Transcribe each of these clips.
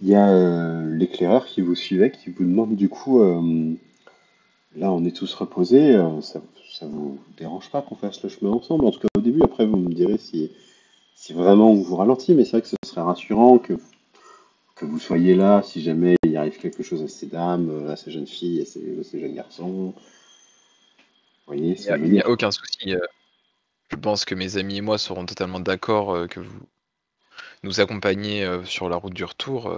Il y a l'éclaireur qui vous suivait, qui vous demande du coup, là on est tous reposés, ça vous dérange pas qu'on fasse le chemin ensemble, en tout cas au début, après vous me direz si vraiment on vous ralentit, mais c'est vrai que ce serait rassurant que vous soyez là si jamais il arrive quelque chose à ces dames, à ces jeunes filles, à ces jeunes garçons. Vous voyez ce que je veux Il n'y a dire? aucun souci. Je pense que mes amis et moi seront totalement d'accord que vous nous accompagniez sur la route du retour.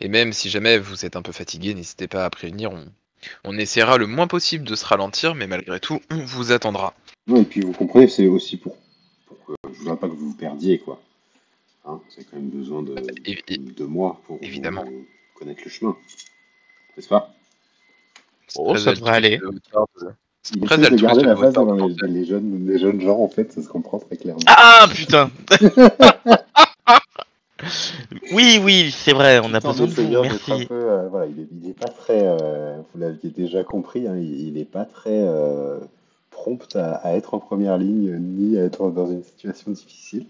Et même si jamais vous êtes un peu fatigué, n'hésitez pas à prévenir. On essaiera le moins possible de se ralentir, mais malgré tout, on vous attendra. Non, et puis vous comprenez, c'est aussi pour que je voudrais pas que vous vous perdiez, quoi. Hein, vous avez quand même besoin de moi pour Évidemment. vous connaître le chemin, n'est-ce pas? C'est Oh, très ça devrait altruiste aller. de votre part Il très essaie de garder altruiste de la votre face part de devant penser à les jeunes gens, en fait, ça se comprend très clairement. Ah, putain. Oui, c'est vrai, on a Tout en besoin de vous, essayant d'être un merci. peu, voilà, il est pas très, vous l'aviez déjà compris, hein, il est pas très prompt à être en première ligne, ni à être dans une situation difficile.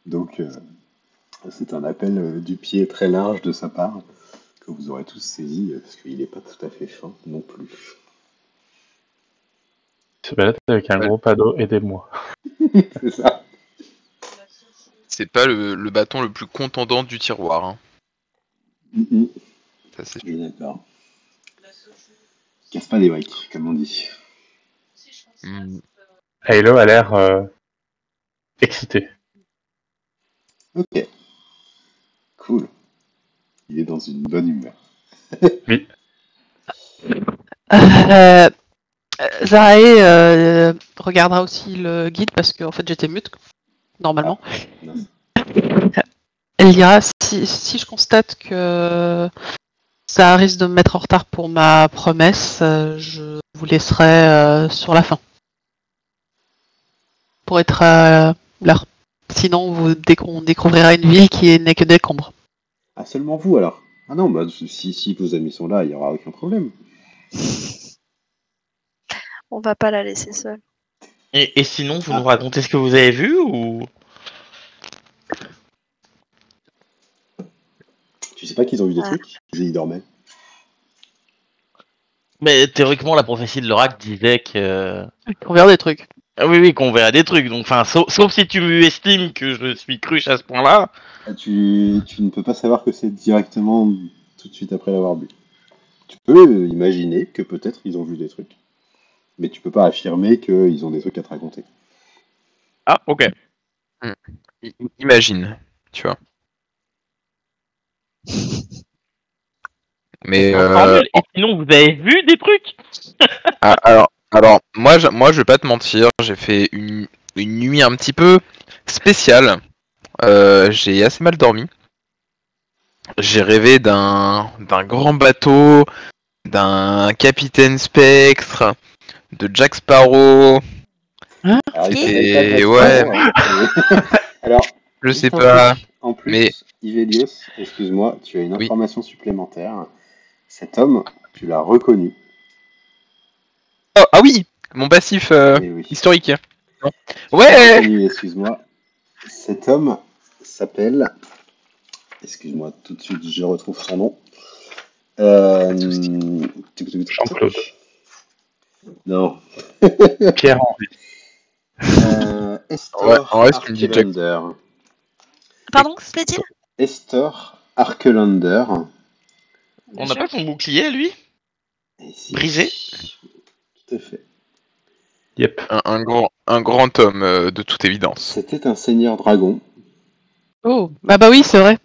Donc, c'est un appel du pied très large de sa part, que vous aurez tous saisi, parce qu'il n'est pas tout à fait fin non plus. Se balade avec un Ouais. gros panneau, aidez-moi. C'est ça. C'est pas le bâton le plus contondant du tiroir. Hein. Mhm. Ça, c'est... Je suis d'accord. Casse pas des briques, comme on dit. Hmm. Halo a l'air excité. Ok, cool. Il est dans une bonne humeur. Oui. Zarae regardera aussi le guide parce que en fait j'étais mute normalement. Mince. Elle dira si je constate que ça risque de me mettre en retard pour ma promesse, je vous laisserai sur la fin. Pour être à l'heure. Sinon, on découvrira une ville qui n'est que décombres. Ah, seulement vous alors? Ah non, bah si vos amis sont là, il n'y aura aucun problème. On va pas la laisser seule. Et sinon, vous nous racontez ce que vous avez vu ou... Tu sais pas qu'ils ont vu des Ah. trucs? Ils dormaient. Mais théoriquement, la prophétie de l'oracle disait que... On verra des trucs. Ah oui, qu'on verra des trucs. Donc, enfin, sauf si tu estimes que je suis cruche à ce point-là. Ah, tu ne peux pas savoir que c'est directement tout de suite après l'avoir bu. Tu peux imaginer que peut-être ils ont vu des trucs. Mais tu peux pas affirmer qu'ils ont des trucs à te raconter. Ah, ok. Imagine, tu vois. Mais Formule. Et sinon, vous avez vu des trucs? alors moi je vais pas te mentir, j'ai fait une nuit un petit peu spéciale. J'ai assez mal dormi. J'ai rêvé d'un grand bateau, d'un capitaine Spectre, de Jack Sparrow. Alors, il Qui s'appelle pas Jack Ouais. Sparrow, hein. Alors, Je juste sais un pas. truc en plus, mais- Ivelios, excuse-moi, tu as une Oui. information supplémentaire. Cet homme, tu l'as reconnu. Oh, ah oui, mon passif Eh oui. historique. Non. Tu l'as Ouais. reconnu, excuse-moi. Cet homme s'appelle. Excuse-moi, tout de suite, je retrouve son nom. Jean-Claude. Non. Pierre-Henri. Estor Ouais, en vrai, tu me dis Jack. Arkelander. Pardon, que se fait-il? Estor Arkelander. On n'a pas son bouclier, lui? Et si. Brisé? Tout à fait. Yep. Un grand homme de toute évidence. C'était un seigneur dragon. Oh, bah oui, c'est vrai.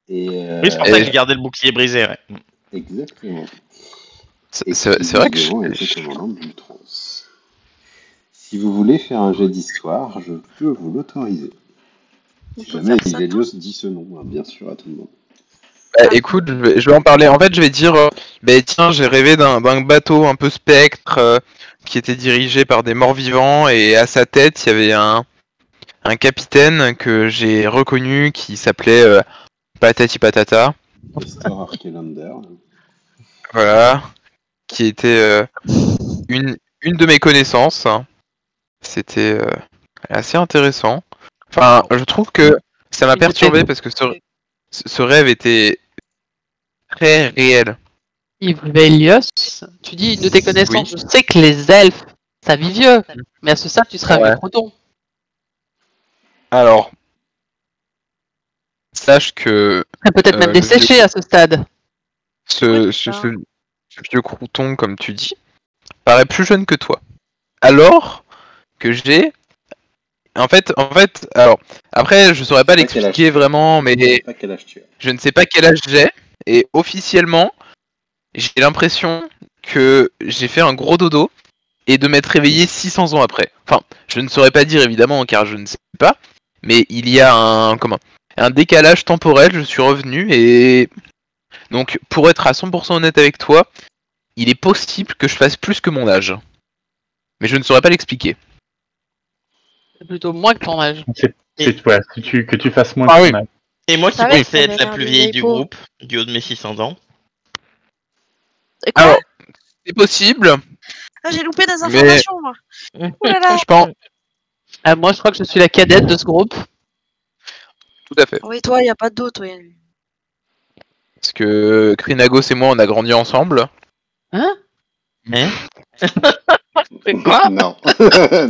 Et Oui, c'est pour ça que j'ai gardé le bouclier brisé, ouais. exactement. C'est vrai que était commandant de Lutros. Si vous voulez faire un jet d'histoire, je peux vous l'autoriser. On Si peut jamais faire ça. Ivelios dit ce nom, hein, bien sûr, à tout le monde. écoute, je vais en parler. En fait, je vais dire, tiens, j'ai rêvé d'un bateau un peu spectre qui était dirigé par des morts-vivants et à sa tête, il y avait un capitaine que j'ai reconnu qui s'appelait Patati Patata. Estor Arkelander. Voilà, qui était une de mes connaissances. C'était assez intéressant. Enfin, je trouve que ça m'a Il était perturbé bon. parce que ce rêve était très réel. Ivelios, tu dis une de tes connaissances. Oui. Je sais que les elfes, ça vit vieux, mais à ce stade, tu serais un Ouais. vieux croton. Alors, sache que Peut-être même le desséché vieux- à ce stade. ce, Oui, ce, ça. ce vieux crouton, comme tu dis, paraît plus jeune que toi. Alors que j'ai... En fait, alors, après, je saurais pas Je sais pas quel l'expliquer âge. vraiment, Je sais mais pas quel âge tu as. je ne sais pas quel âge j'ai, et officiellement, j'ai l'impression que j'ai fait un gros dodo, et de m'être réveillé 600 ans après. Enfin, je ne saurais pas dire évidemment, car je ne sais pas, mais il y a un décalage temporel, je suis revenu, et... Donc, pour être à 100% honnête avec toi, il est possible que je fasse plus que mon âge. Mais je ne saurais pas l'expliquer. C'est plutôt moins que ton âge. Voilà, que tu fasses moins Ah que oui. ton âge. Et moi qui Ah ouais, pensais ça être avait la l'air plus d'une vieille vieille du peau. groupe, du haut de mes 600 ans. Et quoi? Alors, c'est possible, Ah, j'ai loupé des mais- informations, moi. Oh là là. je pense... Moi, je crois que je suis la cadette de ce groupe. Tout à fait. Oui, toi, y a pas d'autre. Oui. Parce que Krinagos et moi, on a grandi ensemble. Hein? Hein? Quoi? Non.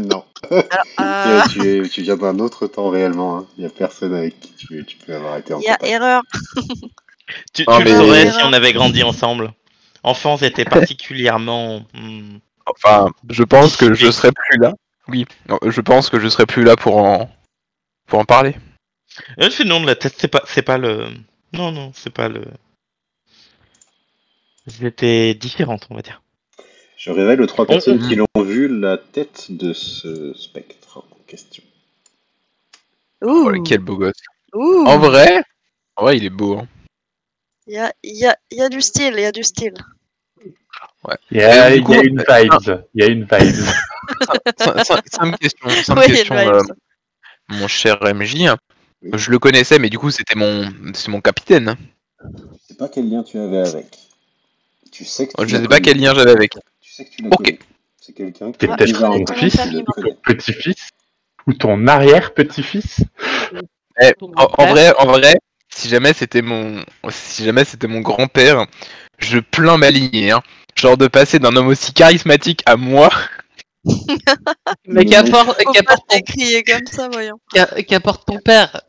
Non. Alors, Tu viens d'un autre temps réellement. Hein. Il n'y a personne avec qui tu peux avoir été en il y a contact. erreur. Tu Non, le mais- saurais si on avait grandi ensemble. Enfance était particulièrement... Enfin, je pense que je serai plus là. Oui, non, je pense que je serai plus là pour en parler. Je fais non de la tête, c'est pas le... Non, c'est pas le... C'était différente, on va dire. Je révèle aux 3 personnes qui l'ont vu la tête de ce spectre en question. Oh, Ouh. quel beau gosse. Ouh. En vrai, il est beau. Hein. Il y a du style, il y a du style. Il y a du coup, une vibes. Il y a une vibes. Simple question, Oui, il y a une vibe, ça. mon cher MJ. Oui. Je le connaissais, mais du coup, c'est mon capitaine. Je sais pas quel lien tu avais avec. Tu sais que tu Je l'as sais pas connu. quel lien j'avais avec. Tu sais que tu l'as Ok. connu. C'est quelqu'un qui C'est est peut-être déjà ton en fils, tu le ton connais. Petit-fils ou ton arrière-petit-fils. En vrai, si jamais c'était mon grand-père, je plains ma lignée. Hein. Genre de passer d'un homme aussi charismatique à moi. Mais Non. qu'importe Faut pas t'écrier comme ça, voyons. qu'importe ton père.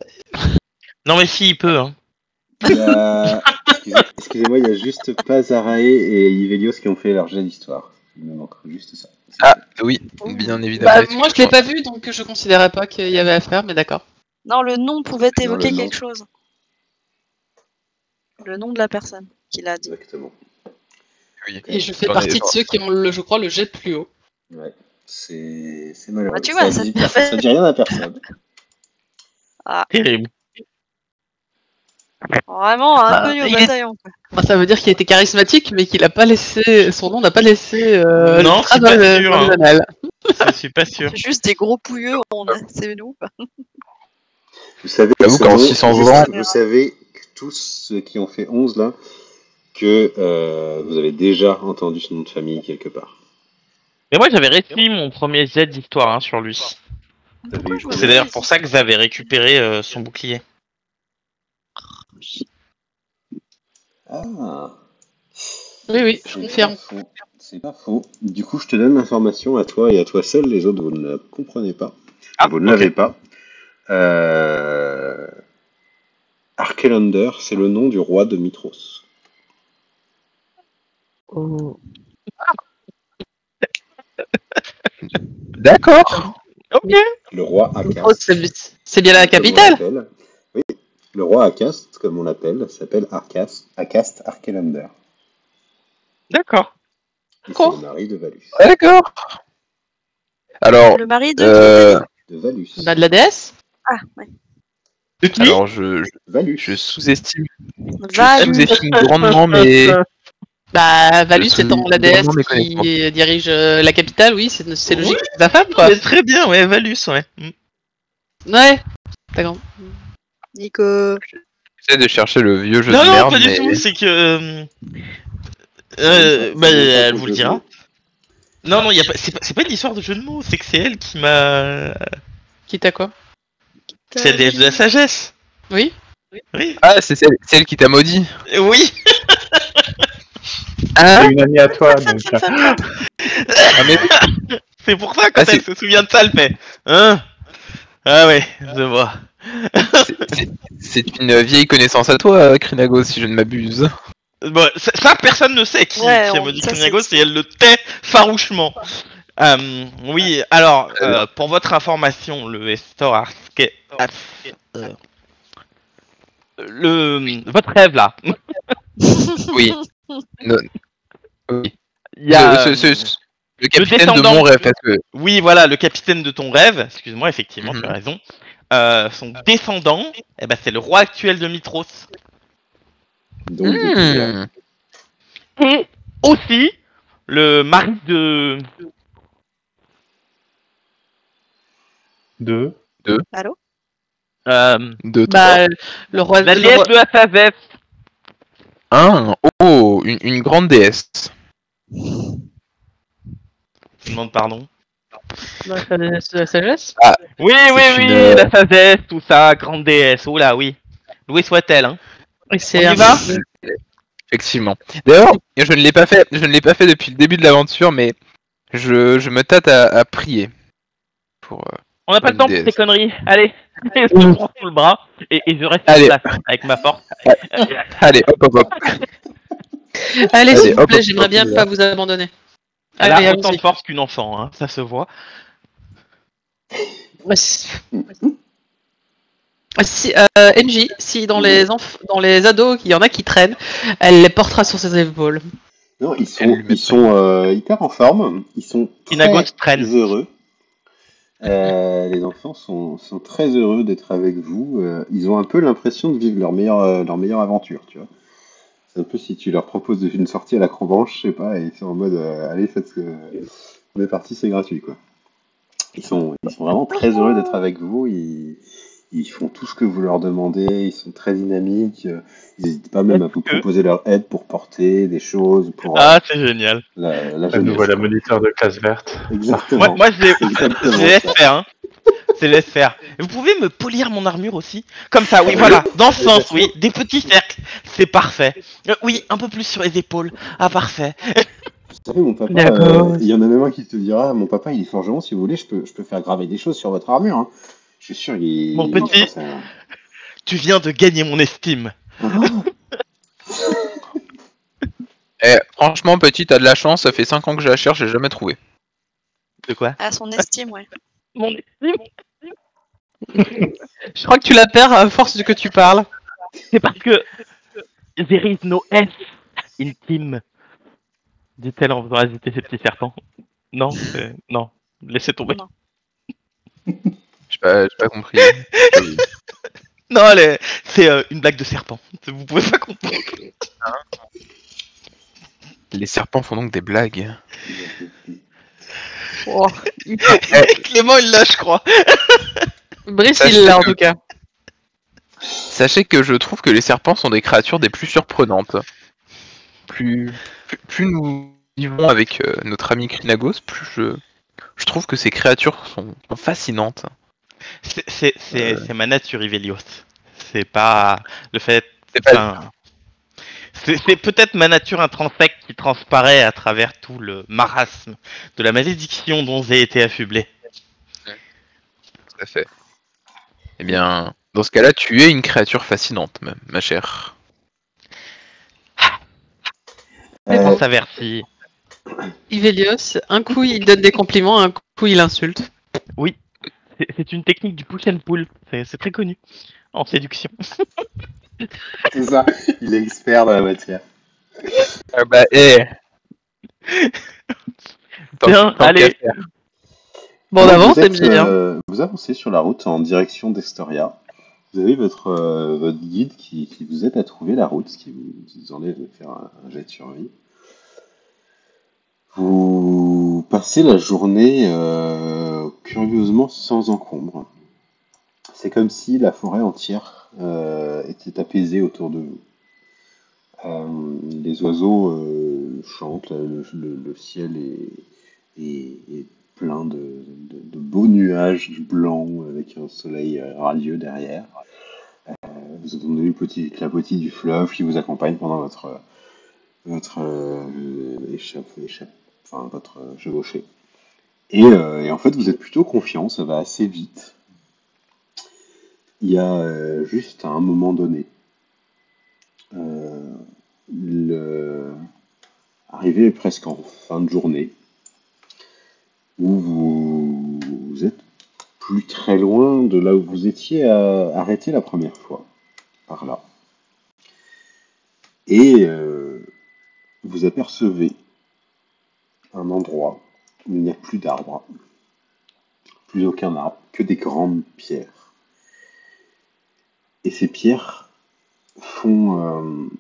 Non mais si, il peut, hein. Il y a... Excusez-moi, il y a juste Pazarae et Ivelios qui ont fait leur jet d'histoire. Il me manque juste ça. Ah oui, bien évidemment. Bah, moi, je l'ai pas vu, donc je considérais pas qu'il y avait à faire, mais d'accord. Non, le nom pouvait Non, évoquer le nom. quelque chose. Le nom de la personne qui l'a dit. Exactement. Oui. Et je fais J'en ai- partie de ceux qui ont, je crois, le jet le plus haut. Ouais. C'est malheureux. Bah, tu vois, ça dit, te fait- ça dit rien à personne. Terrible. Vraiment, un Ah, peu au il est- bataillon. Quoi. Moi, ça veut dire qu'il était charismatique, mais qu'il a pas laissé, son nom n'a pas laissé Non, une trace c'est pas dans le- sûr, dans les hein. annales. Je suis pas sûr. C'est juste des gros pouilleux, c'est nous. Quoi. Vous savez, J'avoue ce qu'en nom, 600 juste, ans- vous savez que tous ceux qui ont fait 11 là, que vous avez déjà entendu ce nom de famille quelque part. Mais moi j'avais réussi mon premier jet d'histoire hein, sur lui. Vous avez eu C'est d'ailleurs pour ça que j'avais récupéré son bouclier. Ah, Oui, je c'est confirme. pas faux. C'est pas faux. Du coup, je te donne l'information à toi et à toi seul. Les autres, vous ne la comprenez pas. Vous ne ok. l'avez pas. Arkelander, c'est le nom du roi de Mitros. D'accord. Ok. Le roi Oh, Akast. c'est bien la comme on capitale. l'appelle. Oui, le roi Akast, comme on l'appelle, s'appelle Akast Arkelander. D'accord. Et c'est Quoi le mari de Valus. D'accord. Alors, Le mari de De Valus. Bah, de la déesse. Ah, ouais. De qui? alors je Valus. sous-estime Valus. sous-estime grandement mes Bah, Valus Je étant suis la déesse vraiment qui méconnaissant. dirige la capitale, oui, c'est Oui. logique, c'est sa femme, quoi. Mais très bien, ouais, Valus, ouais. Ouais. D'accord. Nico. j'essaie de chercher le vieux jeu Non, de non, merde, pas du mais tout, c'est que... C'est bah, même pas elle ton vous jeu le de dira. mots. Non, y a pas, c'est pas une histoire de jeu de mots, c'est que c'est elle qui m'a... Quitte à quoi? C'est la déesse de la sagesse. Oui. Oui. Ah, c'est celle qui t'a maudit. Oui. Ah, C'est une amie à toi, donc. ah, mais C'est pour ça, quand Ah, elle se souvient de ça, elle fait. Hein? Ah ouais, je vois. c'est une vieille connaissance à toi, Krinagos, si je ne m'abuse. Bon, ça, personne ne sait qui Ouais, a maudit ça, Krinagos c'est- et elle le tait farouchement. Oui, alors, pour votre information, le Estor votre rêve là, Oui. Non, oui. il y a Le capitaine de descendant. mon rêve, parce que. Oui, voilà, le capitaine de ton rêve, excuse-moi, effectivement, tu as Mhm. raison. Son descendant, eh ben, c'est le roi actuel de Mitros. Donc de Kildare. Et aussi le mari de. Deux. Allô? De Bah, le roi. La le déesse roi- de la sagesse. Oh, une grande déesse. Je demande pardon. de la sagesse. Oui, oui, C'est oui, une, la sagesse, tout ça, grande déesse. Oh là, oui. Louis soit-elle, hein. Et On c'est y un- va Effectivement. D'ailleurs, je ne l'ai pas fait. Je ne l'ai pas fait depuis le début de l'aventure, mais je me tâte à prier pour. On n'a pas le Une temps pour déesse. ces conneries. Allez, je te prends sous le bras et je reste Allez. sur place avec ma force. Allez, hop. Allez, s'il vous hop, plaît, hop, j'aimerais hop, bien hop. pas vous abandonner. Elle Allez, a autant de allons-y. force qu'une enfant, hein, ça se voit. Si, NJ, si dans les ados, il y en a qui traînent, elle les portera sur ses épaules. Non, ils Elle sont hyper en forme. Ils sont Kinagos très traîne. heureux. Les enfants sont très heureux d'être avec vous. Ils ont un peu l'impression de vivre leur meilleure aventure, tu vois. C'est un peu si tu leur proposes une sortie à la Cranbranche, je sais pas, et ils sont en mode allez, faites ce que. On est parti, c'est gratuit, quoi. Ils sont vraiment très heureux d'être avec vous. Ils font tout ce que vous leur demandez. Ils sont très dynamiques. Ils n'hésitent pas même à vous proposer leur aide pour porter des choses, pour Ah, c'est génial. la Nous jeunesse, voilà quoi. moniteur de classe verte. Exactement. Moi, je Exactement les laisse ça. faire, hein. Je les laisse faire. Et vous pouvez me polir mon armure aussi? Comme ça, oui, voilà. Dans ce sens, oui. Des petits cercles. C'est parfait. Oui, un peu plus sur les épaules. Ah, parfait. Vous savez, mon papa, D'accord. il y en a même un qui te dira, mon papa, il est forgeron, si vous voulez, je peux faire graver des choses sur votre armure, hein. Je suis sûr, Mon il petit. fera ça. Tu viens de gagner mon estime. Ah, franchement, petit, t'as de la chance. Ça fait 5 ans que je la cherche, j'ai jamais trouvé. De quoi? À son estime, ouais. Mon estime? Je crois que tu la perds à force de que tu parles. C'est parce que there is no S in team, dit-elle en faisant agiter ses petits serpents. Non, non, laissez tomber. Non. J'ai pas compris. Non, c'est une blague de serpent. Vous pouvez pas comprendre. Les serpents font donc des blagues. Oh. Clément, il l'a, je crois. Brice, Ça, il l'a en je- tout cas. Sachez que je trouve que les serpents sont des créatures des plus surprenantes. Plus nous vivons avec notre ami Krinagos, plus je trouve que ces créatures sont fascinantes. C'est ma nature, Ivelios. C'est pas le fait. C'est pas- Enfin, c'est peut-être ma nature intrinsèque qui transparaît à travers tout le marasme de la malédiction dont j'ai été affublé. Tout à fait. Eh bien, dans ce cas-là, tu es une créature fascinante, ma chère. Dépend sa versi. Ivelios, un coup il donne des compliments, un coup il insulte. C'est une technique du push and pull. C'est très connu en séduction. c'est ça, il est expert dans la matière. Bah, Bien, allez. Bon, on Donc, avance, vous êtes, MJ. Hein. vous avancez sur la route en direction d'Estoria. Vous avez votre guide qui vous aide à trouver la route, ce qui vous enlève de faire un jet de survie. Vous passez la journée curieusement sans encombre. C'est comme si la forêt entière était apaisée autour de vous. Les oiseaux chantent, le ciel est plein de beaux nuages blancs avec un soleil radieux derrière. Vous entendez le petit clapotis du fleuve qui vous accompagne pendant votre enfin votre chevauchée. Et en fait, vous êtes plutôt confiant, ça va assez vite. Il y a juste à un moment donné, euh, arrivé presque en fin de journée, où vous êtes plus très loin de là où vous étiez arrêté la première fois, par là. Et vous apercevez un endroit où il n'y a plus d'arbres, plus aucun arbre, que des grandes pierres. Et ces pierres ont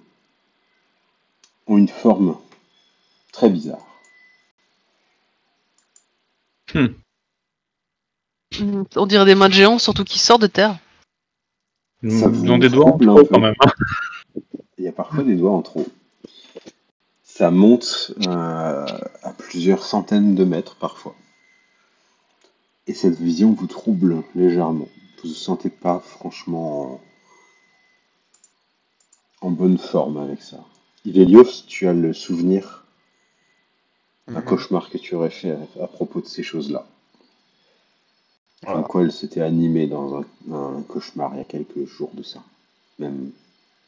une forme très bizarre. On dirait des mains de géants, surtout qui sortent de terre. Ça vous Ils ont des doigts en trouble un trop peu. quand même. Il y a parfois des doigts en trop. Ça monte à plusieurs centaines de mètres parfois. Et cette vision vous trouble légèrement. Vous ne vous sentez pas franchement en bonne forme avec ça. Ivelios, tu as le souvenir d'un cauchemar que tu aurais fait à propos de ces choses-là. Voilà. Comme quoi elle s'était animée dans un cauchemar il y a quelques jours de ça. Même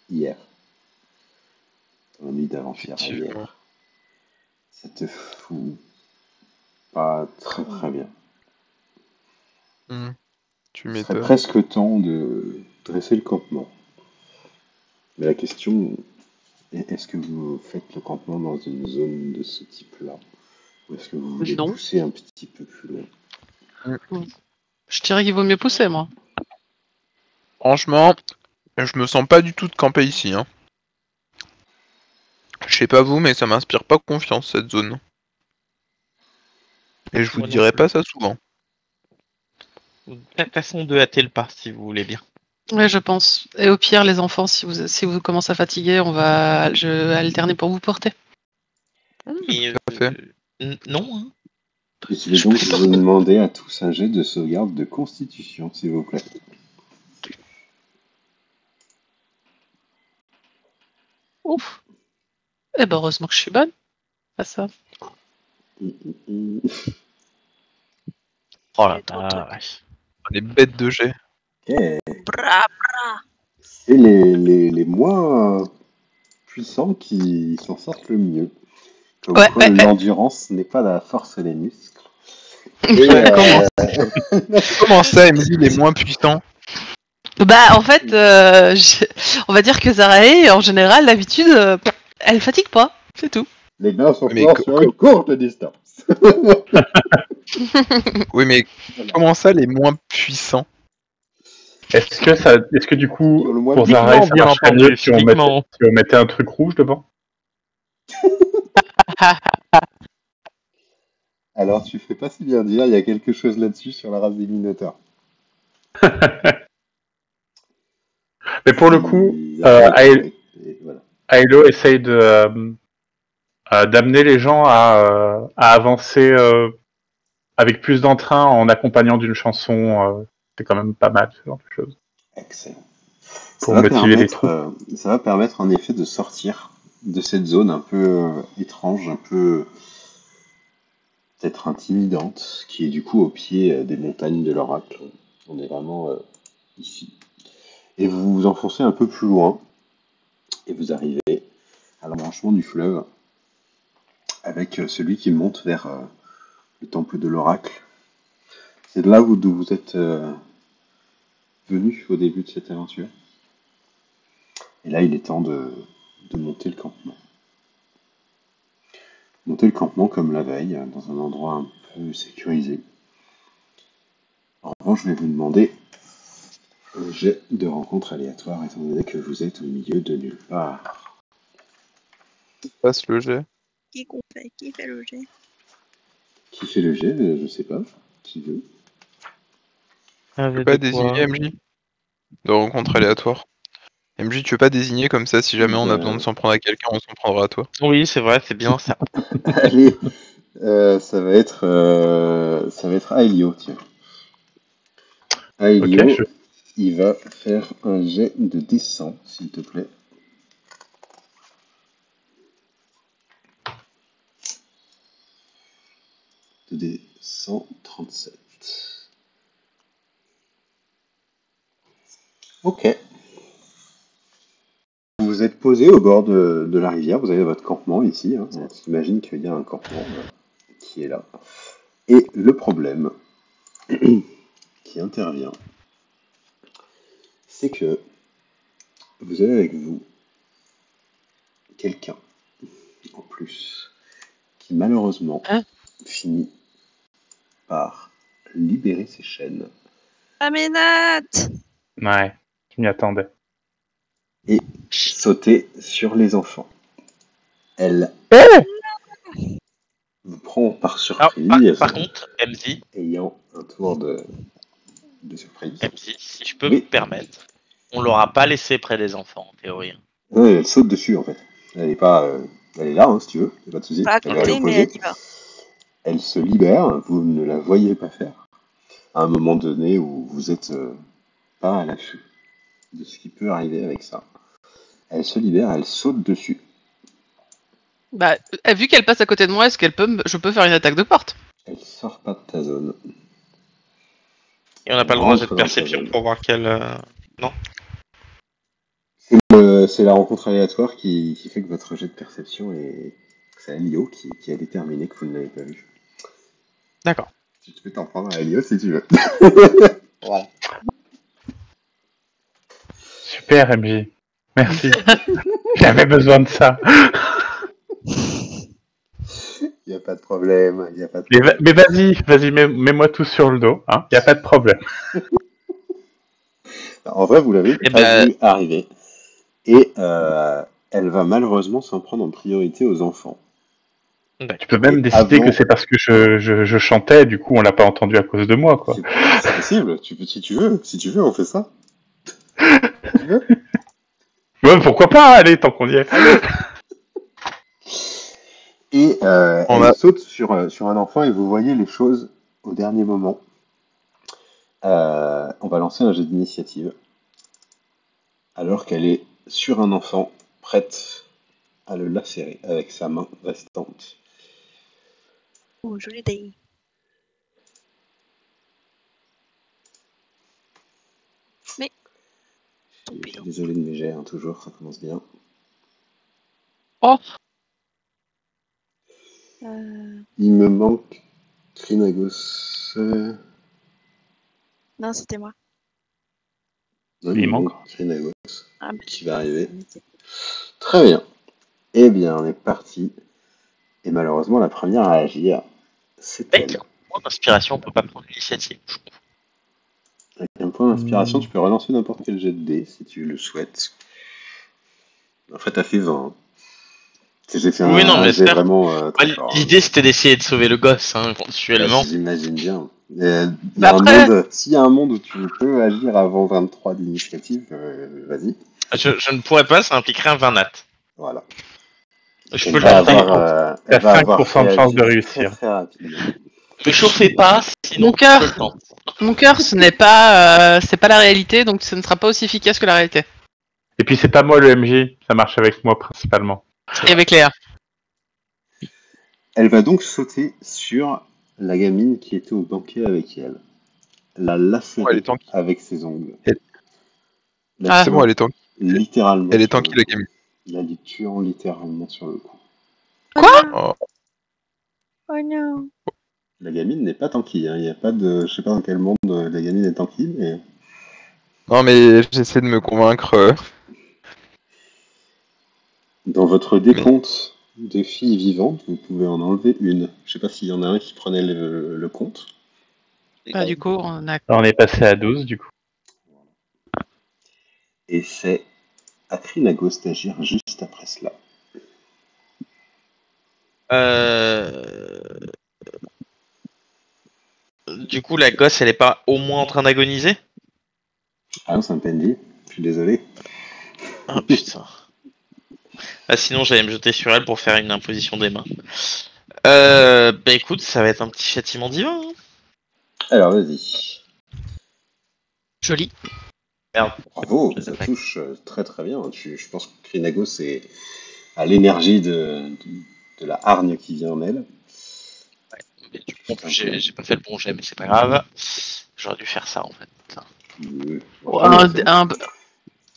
hier. Dans la nuit d'avant-hier à Effectivement. hier. Ça te fout pas très très bien. Tu Il serait m'étonnes. presque temps de dresser le campement. Mais la question est, est-ce que vous faites le campement dans une zone de ce type-là? Ou est-ce que vous voulez Non. pousser un petit peu plus loin? Je dirais qu'il vaut mieux pousser, moi. Franchement, je me sens pas du tout de camper ici. Hein. Je sais pas vous, mais ça m'inspire pas confiance cette zone. Et je vous Moi non dirai plus. pas ça souvent. Passons de hâter le pas, si vous voulez bien. Ouais, je pense. Et au pire, les enfants, si vous commencez à fatiguer, je vais alterner pour vous porter. Mais, Tout à fait. non, hein. Et je vais donc vous demander à tous un jet de sauvegarde de constitution, s'il vous plaît. Ouf. Eh ben, heureusement que je suis bonne. Pas ça. Oh la vache. Les bêtes de jet. Ok. Bra, C'est les moins puissants qui s'en sortent le mieux. Comme Ouais, quoi, ouais, ouais. l'endurance n'est pas la force des muscles. Et, Comment ça, Emily, les moins puissants? Bah, en fait, on va dire que Zarae, en général, d'habitude, elle fatigue pas. C'est tout. les nains sont Mais forts sur une courte distance. Oui, mais comment ça, les moins puissants? Est-ce que du coup, Qui ont le moins pour de Zara, ça Physiquement, bien marcherait entendu, mieux si physiquement. on mettait un truc rouge devant? Alors, tu fais pas si bien dire, il y a quelque chose là-dessus sur la race des Minotaures. Mais pour le coup, Voilà. Ailo essaye d'amener les gens à avancer avec plus d'entrain en accompagnant d'une chanson. C'est quand même pas mal ce genre de choses. Excellent. Pour motiver les troupes. Ça va permettre en effet de sortir de cette zone un peu étrange, un peu peut-être intimidante, qui est du coup au pied des montagnes de l'Oracle. On est vraiment ici. Et vous vous enfoncez un peu plus loin, et vous arrivez à l'embranchement du fleuve, avec celui qui monte vers le temple de l'Oracle. C'est de là d'où vous êtes venu au début de cette aventure. Et là, il est temps de monter le campement. Monter le campement comme la veille, dans un endroit un peu sécurisé. En revanche, je vais vous demander un jet de rencontre aléatoire, étant donné que vous êtes au milieu de nulle part. Passe le jet. Qui fait le jet? Qui fait le jet? Je sais pas. Qui veut? Tu veux pas désigner MJ de rencontre aléatoire. MJ, tu veux pas désigner comme ça si jamais on a besoin de s'en prendre à quelqu'un, on s'en prendra à toi. Oui, c'est vrai, c'est bien ça. Allez, ça va être Aelio, tiens. Aelio, Ok, il va faire un jet de D100, s'il te plaît. De D137. Ok. Vous vous êtes posé au bord de la rivière, vous avez votre campement ici. Hein. On s'imagine qu'il y a un campement qui est là. Et le problème qui intervient, c'est que vous avez avec vous quelqu'un en plus qui malheureusement Hein finit par libérer ses chaînes Aminat! Ouais, je m'y attendais. et sauter sur les enfants. Elle vous prend par Alors, surprise, par contre, MZ, ayant un tour de surprise. si je peux Oui. me permettre, on l'aura pas laissé près des enfants, en théorie. Ouais, elle saute dessus en fait. Elle est pas, elle est là, hein, si tu veux, y a pas de souci. Pas à Elle va aller côté, mais poser. elle y va. Elle se libère, vous ne la voyez pas faire. À un moment donné où vous êtes pas à l'affût de ce qui peut arriver avec ça. Elle se libère, elle saute dessus. Bah, vu qu'elle passe à côté de moi, est-ce qu'elle je peux faire une attaque de porte? Elle sort pas de ta zone. Et on n'a pas le Elle droit à cette rentre dans ta perception zone. pour voir quelle... Non. C'est la rencontre aléatoire qui fait que votre jet de perception est... C'est Elio qui a déterminé que vous ne l'avez pas vu. D'accord. Tu peux t'en prendre à Elio si tu veux. Voilà. Super, MJ. Merci. J'avais besoin de ça. Il n'y a pas de problème, il n'y a pas de Mais, problème. mais vas-y, mets-moi tout sur le dos. Hein. Y a pas de problème. En vrai, vous l'avez Eh pas ben- vu arriver. Et elle va malheureusement s'en prendre en priorité aux enfants. Tu peux même Et décider avant- que c'est parce que je chantais, du coup on l'a pas entendu à cause de moi, quoi. C'est possible, si tu veux, on fait ça. Tu veux? Ouais, pourquoi pas, allez, tant qu'on y est. Et On elle a- saute sur un enfant et vous voyez les choses au dernier moment. On va lancer un jet d'initiative. Alors qu'elle est sur un enfant, prête à le lacérer avec sa main restante. Oh, joli day. Mais. Je suis Putain. désolé de mes jets, hein, toujours, ça commence bien. Oh, Il me manque Trinagos. Non, c'était moi. Non, Il me manque. Trinagos Ah, qui va arriver. Très bien. Eh bien, on est parti. Et malheureusement, la première à agir, c'est Mec, elle. point d'inspiration, on peut pas prendre l'initiative. Avec un point d'inspiration, tu peux relancer n'importe quel jet de dés si tu le souhaites. En fait, t'as fait 20. Hein. J'ai fait Oui, non, un mais jet certes. vraiment très fort. L'idée c'était d'essayer de sauver le gosse, hein, éventuellement. J'imagine bien. S'il y a un monde où tu peux agir avant 23 d'initiative, vas-y. Je ne pourrais pas, ça impliquerait un 20 nat. Voilà. Je Elle peux le va tenter. avoir, T'as elle va avoir 5% de chance de réagi réussir. Très rapidement. Me chauffez pas, sinon Mon cœur. je le tente. mon cœur, ce n'est pas, c'est pas la réalité, donc ce ne sera pas aussi efficace que la réalité. Et puis c'est pas moi le MJ, ça marche avec moi principalement. Et avec Léa. Elle va donc sauter sur la gamine qui était au banquet avec elle. La lacérer Oh, elle est tanky. avec ses ongles. Elle- La C'est bon, elle est tanky. littéralement. Elle est sur tanky, le la coup. gamine. La lui tuant littéralement sur le coup. Oh. Oh non. La gamine n'est pas tanky. Hein. Il y a pas de, je sais pas dans quel monde la gamine est tanky, mais Non, mais j'essaie de me convaincre. dans votre décompte de filles vivantes, vous pouvez en enlever une. Je sais pas s'il y en a un qui prenait le compte. Bah, du coup, on a. On est passé à 12 du coup. Et c'est à Trinagos d'agir juste après cela. Du coup, la gosse, elle est pas au moins en train d'agoniser? Ah non, c'est un PNJ. Je suis désolé. Ah putain. Ah, sinon, j'allais me jeter sur elle pour faire une imposition des mains. Bah écoute, ça va être un petit châtiment divin. Hein. Alors vas-y. Joli. Merde. Bravo, Je ça sais pas. touche très très bien. Je pense que Krinago, c'est à l'énergie de la hargne qui vient en elle. Mais du coup, en Putain, plus, j'ai pas fait le bon jet, mais c'est pas grave. J'aurais dû faire ça en fait. très bien, c'est bon. Un-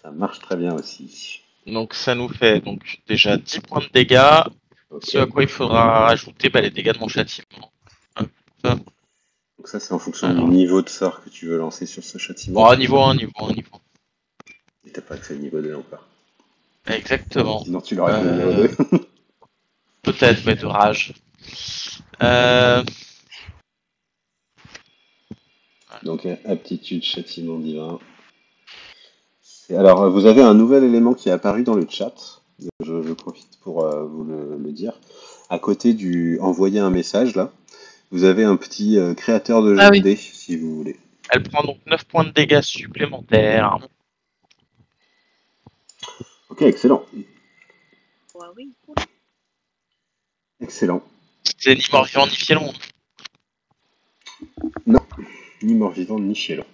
Ça marche très bien aussi. Donc ça nous fait donc déjà 10 points de dégâts. Ok. Ce à quoi il faudra rajouter les dégâts de mon châtiment. Hop. Donc ça, c'est en fonction du Alors. niveau de sort que tu veux lancer sur ce châtiment. Oh, niveau 1, niveau 1, niveau Et t'as pas accès au niveau 2 encore. 1. Exactement. Sinon, tu l'aurais fait au niveau 2. Peut-être, mais de rage. Euh... Donc, aptitude, châtiment divin. Alors, vous avez un nouvel élément qui est apparu dans le chat. Je profite pour vous le dire. À côté du envoyer un message, là, vous avez un petit créateur de Ah jet de oui. dés, si vous voulez. Elle prend donc 9 points de dégâts supplémentaires. Ok, excellent. Ouais, oui. Excellent. C'est ni mort-vivant ni fielon. Non, ni mort-vivant, ni chielon.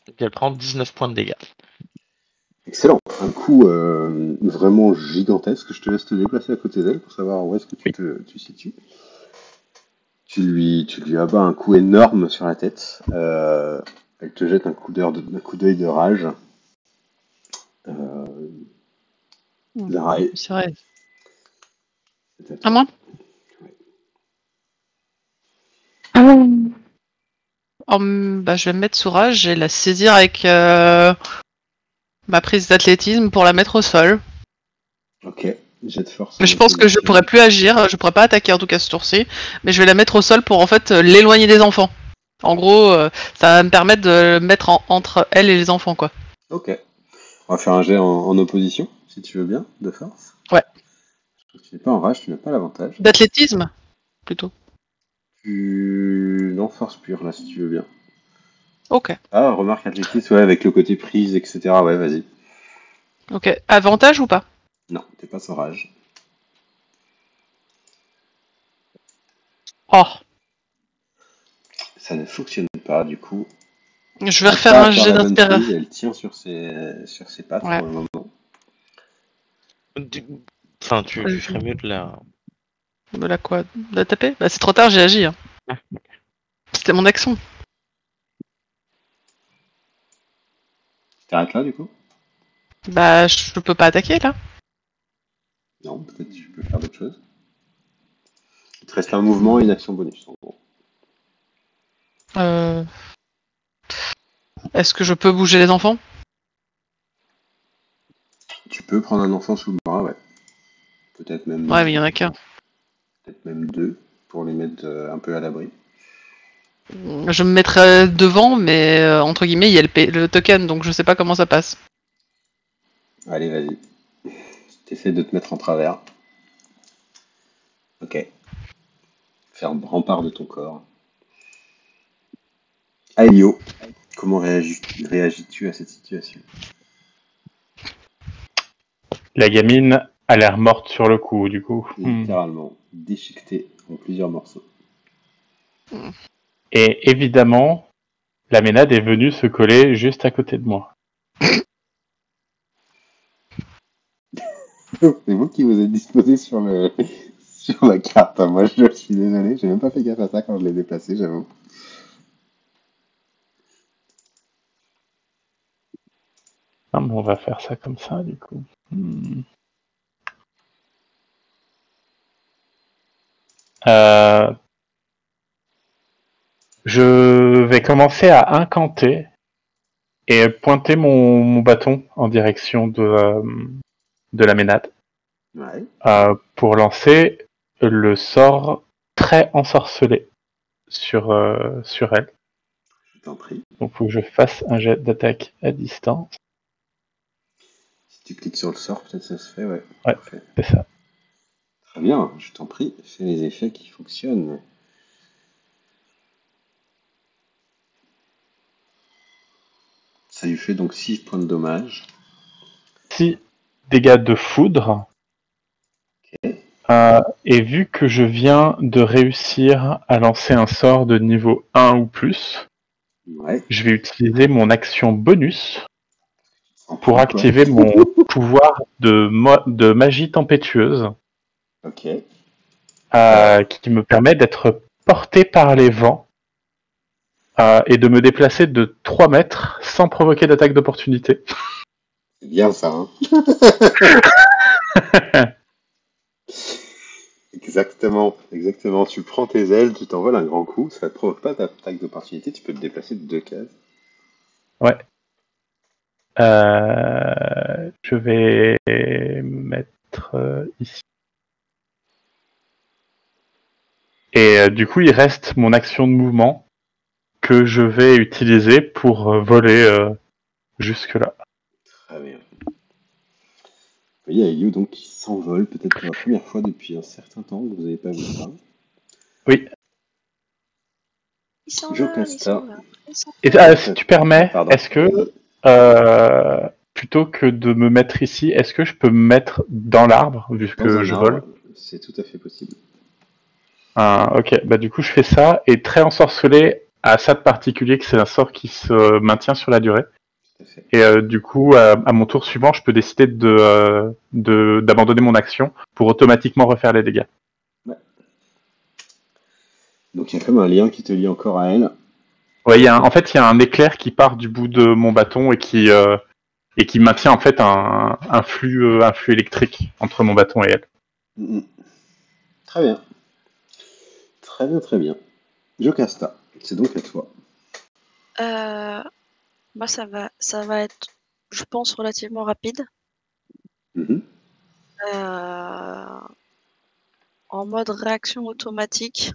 Donc elle prend 19 points de dégâts. Excellent. Un coup vraiment gigantesque. Je te laisse te déplacer à côté d'elle pour savoir où est-ce que tu situes. Tu lui abats un coup énorme sur la tête. Elle te jette un coup d'œil de rage. Lara, C'est vrai. c'est à toi. À moi bah, je vais me mettre sous rage et la saisir avec ma prise d'athlétisme pour la mettre au sol. Ok, jet de force. Mais je pense que je pourrais plus agir, je pourrais pas attaquer en tout cas ce tour-ci, mais je vais la mettre au sol pour en fait l'éloigner des enfants. En gros, ça va me permettre de mettre entre elle et les enfants, quoi. Ok. On va faire un jet en opposition, si tu veux bien, de force. Ouais. Tu n'es pas en rage, tu n'as pas l'avantage. D'athlétisme, plutôt. Non, force pure, là, si tu veux bien. Ok. Ah, remarque athlétisme, ouais, avec le côté prise, etc. Ouais, vas-y. Ok. Avantage ou pas? Non, t'es pas sans rage. Oh. Ça ne fonctionne pas, du coup. Je vais Elle refaire pas un faire jet la bonne d'inspiration. prise, elle tient sur ses pattes Ouais. pour le moment. Enfin, tu ferais mieux de la... De la quoi? De la taper? Bah c'est trop tard, j'ai agi. Hein. C'était mon action. T'arrêtes là, du coup? Bah je peux pas attaquer là. Non, peut-être tu peux faire d'autres choses. Il te reste un mouvement et une action bonus, en gros. Est-ce que je peux bouger les enfants? Tu peux prendre un enfant sous le bras, ouais. Peut-être même, Ouais, mais il y en a qu'un. peut-être même deux, pour les mettre un peu à l'abri. Je me mettrais devant, mais entre guillemets, il y a le token, donc je sais pas comment ça passe. Allez, vas-y. T'essaies de te mettre en travers. Ok. Faire rempart de ton corps. Aïe, comment réagis-tu à cette situation? La gamine a l'air morte sur le coup, du coup. Littéralement déchiquetée en plusieurs morceaux. Et évidemment, la ménade est venue se coller juste à côté de moi. C'est vous qui vous êtes disposé sur la carte. Moi, je suis désolé, j'ai même pas fait gaffe à ça quand je l'ai déplacé, j'avoue. Ah, mais on va faire ça comme ça, du coup. Je vais commencer à incanter et pointer mon bâton en direction de la ménade Ouais. pour lancer le sort très ensorcelé sur elle. Je t'en prie. Donc il faut que je fasse un jet d'attaque à distance. Si tu cliques sur le sort, peut-être ça se fait, ouais. Ouais, Parfait. c'est ça. Très bien, je t'en prie, fais les effets qui fonctionnent. Ça lui fait donc 6 points de dommage. 6 dégâts de foudre. Ok. Et vu que je viens de réussir à lancer un sort de niveau 1 ou plus, Ouais. je vais utiliser mon action bonus Sans pour quoi. activer mon pouvoir de magie tempétueuse Ok. qui me permet d'être porté par les vents et de me déplacer de 3 mètres sans provoquer d'attaque d'opportunité. C'est bien ça, hein. Exactement, exactement. Tu prends tes ailes, tu t'envoles un grand coup, ça ne te provoque pas d'attaque d'opportunité, tu peux te déplacer de 2 cases. Ouais. Je vais mettre ici. Et du coup, il reste mon action de mouvement que je vais utiliser pour voler jusque-là. Très bien. Vous voyez Ayu donc qui s'envole peut-être pour la première fois depuis un certain temps, vous n'avez pas vu ça. Oui. Il s'en va, il Jocasta. s'en va. Il s'en Et va. si tu permets, Pardon. est-ce que plutôt que de me mettre ici, est-ce que je peux me mettre dans l'arbre vu Dans que un je arbre, vole? c'est tout à fait possible. Ok, bah du coup je fais ça et très ensorcelé a ça de particulier que c'est un sort qui se maintient sur la durée. Tout à fait. Et du coup, à mon tour suivant, je peux décider d'abandonner mon action pour automatiquement refaire les dégâts. Donc il y a comme un lien qui te lie encore à elle. Ouais, en fait, il y a un éclair qui part du bout de mon bâton et qui maintient en fait un flux électrique entre mon bâton et elle. Mhm. Très bien. Très bien, très bien. Jocasta, c'est donc à toi. Moi, ça va être, je pense, relativement rapide. Mhm. En mode réaction automatique,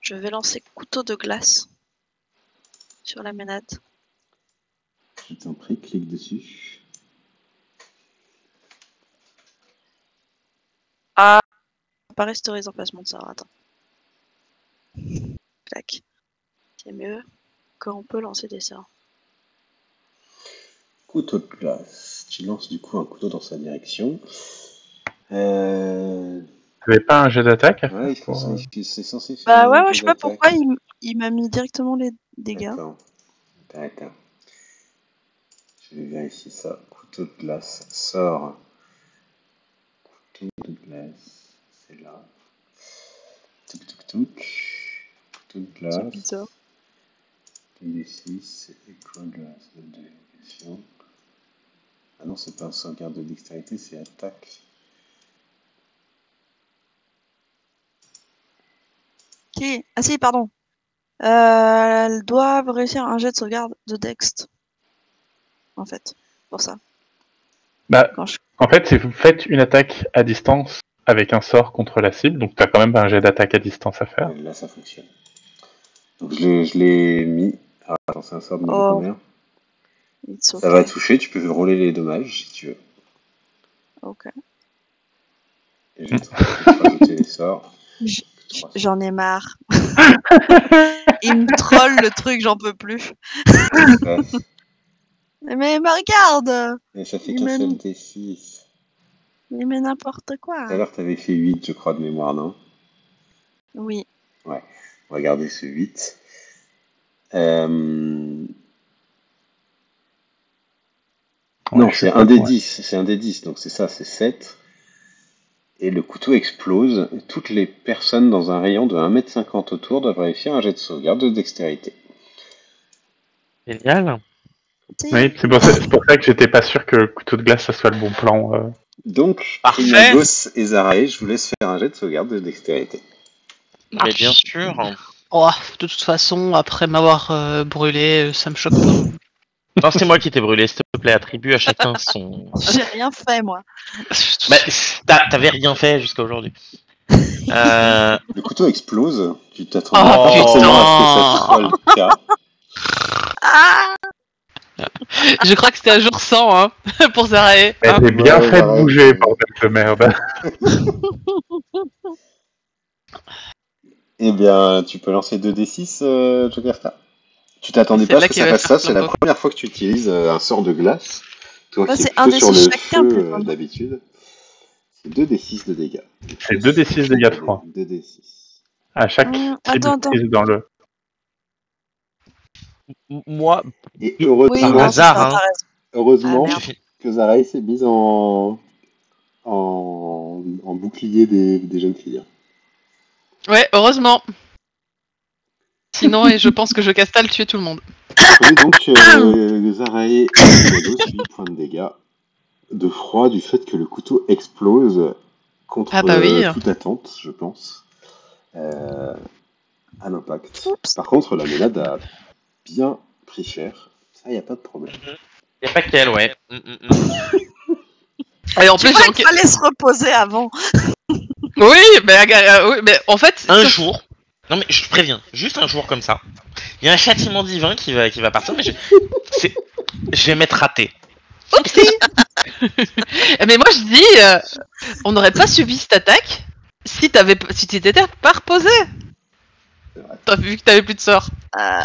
je vais lancer couteau de glace sur la ménade. Je t'en prie, clique dessus. Ah, pas restaurise en placement de sort, attends. Clac. C'est mieux quand on peut lancer des sorts. Couteau de glace. Tu lances du coup un couteau dans sa direction. Euh... Tu n'avais pas un jet d'attaque à faire Ouais, pour, c'est censé faire Bah un ouais, jet je sais pas d'attaque. pourquoi il m'a mis directement les dégâts. D'accord. D'accord. Je vais vérifier ça. Couteau de glace. Sort. Couteau de glace. C'est là. Touk touk touk. Couteau de C'est glace. bizarre. D6. Écho de glace. De évocation. Ah non, c'est pas un sauvegarde de dextérité, c'est attaque. Qui? Ah si, pardon. Elles doivent réussir un jet de sauvegarde de Dext. En fait, pour ça. Bah, Quand je... en fait, c'est vous faites une attaque à distance avec un sort contre la cible, donc tu as quand même un jet d'attaque à distance à faire. Là, ça fonctionne. Donc je l'ai mis. Ah, attends, c'est un sort de niveau Oh, combien? it's Ça va okay. toucher, tu peux rouler les dommages si tu veux. Ok. Et je vais te rajouter les sorts. J- 300. J'en ai marre. Il me troll le truc, j'en peux plus. Ouais. Mais regarde! Et ça fait Il qu'un m'a seul mis... D6. Il met n'importe Tout quoi. à l'heure, t'avais fait 8, je crois, de mémoire, non? Oui. Ouais. On va garder ce 8. Euh... Ouais, Non, je c'est sais un pas, des ouais. 10. C'est un des 10, donc c'est ça, c'est 7. Et le couteau explose. Et toutes les personnes dans un rayon de 1,50 m autour doivent réussir un jet de sauvegarde de dextérité. Génial. Oui, c'est pour ça que j'étais pas sûr que le couteau de glace ça soit le bon plan. Donc, Parfait. Triagos et Zarae, je vous laisse faire un jet de sauvegarde de dextérité. Mais bien sûr. Oh, de toute façon, après m'avoir brûlé, ça me choque pas. Non, c'est moi qui t'ai brûlé, s'il te plaît, attribue à chacun son... J'ai rien fait, moi. Bah, t'avais rien fait jusqu'à aujourd'hui. Le couteau explose. Tu t'attendais Oh, pas forcément à ce que ça putain. soit le cas. Ah! Je crois que c'était un jour 100, hein, pour Zarae. Elle Hein. s'est bien Ouais, fait Zarae, bouger, bordel de merde. Eh bien, tu peux lancer 2d6, Jokersta. Tu t'attendais C'est pas à ce là que qu'il ça va fasse faire ça, c'est la flambeau. première fois que tu utilises un sort de glace. Toi Bah, qui es c'est un plutôt des sur six le chacun, feu plutôt. d'habitude. C'est 2d6 de dégâts. C'est 2d6 dégâts de froid. 2d6. À chaque cible Attends. prise dans le. Moi, Et Oui, heureusement, non, c'est hasard, ça, hein. t'as raison. heureusement Ah, je merde. fais- que Zaraï s'est mise en bouclier des jeunes filles. Ouais, heureusement. Sinon, et je pense que je Castal tuer tout le monde. Prenez donc Zaraï et Nagos 8 points de dégâts de froid du fait que le couteau explose contre Ah bah oui. toute attente, je pense, euh, à l'impact. Oups. Par contre, la Ménade a bien pris cher. Ça, y a pas de problème. Y a pas qu'elle, ouais. Et en Tu plus, vois j'ai qu'il fallait se reposer avant. Oui, oui, mais en fait, Un jour, non mais je préviens, juste un jour comme ça, il y a un châtiment divin qui va partir, mais je vais m'être raté. Oupsie. Mais moi je dis, on n'aurait pas subi cette attaque si t'étais pas reposé. C'est vrai. T'as vu que t'avais plus de sort. Ah,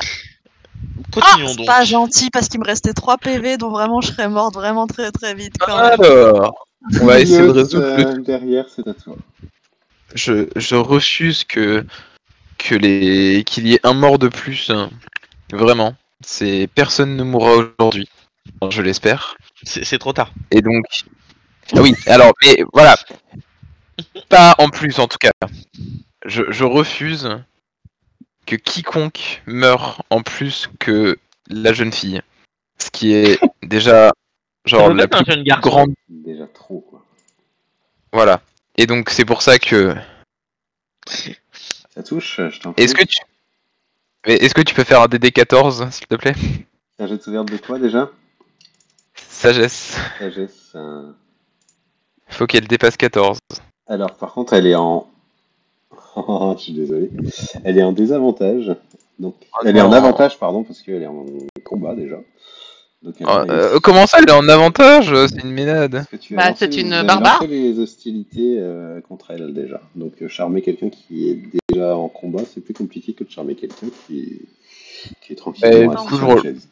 Continuons c'est donc. pas gentil parce qu'il me restait 3 PV, donc vraiment je serais morte vraiment très très vite quand même. Alors, on va essayer de Note, résoudre le... derrière, c'est à toi. Je refuse qu'il y ait un mort de plus. Hein. Vraiment. Personne ne mourra aujourd'hui. Enfin, je l'espère. C'est trop tard. Et donc... Ah oui, alors, mais voilà. Pas en plus, en tout cas. Je refuse que quiconque meure en plus que la jeune fille. Ce qui est déjà, Ça genre, peut la être un plus jeune garçon. grande... Déjà trop, quoi. Voilà. Et donc, c'est pour ça que... Ça touche, je t'en prie. Est-ce que tu peux faire un DD14, s'il te plaît? Un jet de sauvegarde de quoi déjà? Sagesse. Sagesse. Faut qu'elle dépasse 14. Alors, par contre, elle est en. Je suis désolé. Elle est en désavantage. Donc, elle est en non. avantage, pardon, parce qu'elle est en combat déjà. Donc, elle a réussi. Comment ça, elle est en avantage? C'est une ménade. Parce que tu as Bah, lancé c'est une vous avez barbare. lancé les hostilités contre elle déjà. Donc, charmer quelqu'un qui est déjà en combat, c'est plus compliqué que de charmer quelqu'un qui est tranquillement Du assis coup, sur une chaise.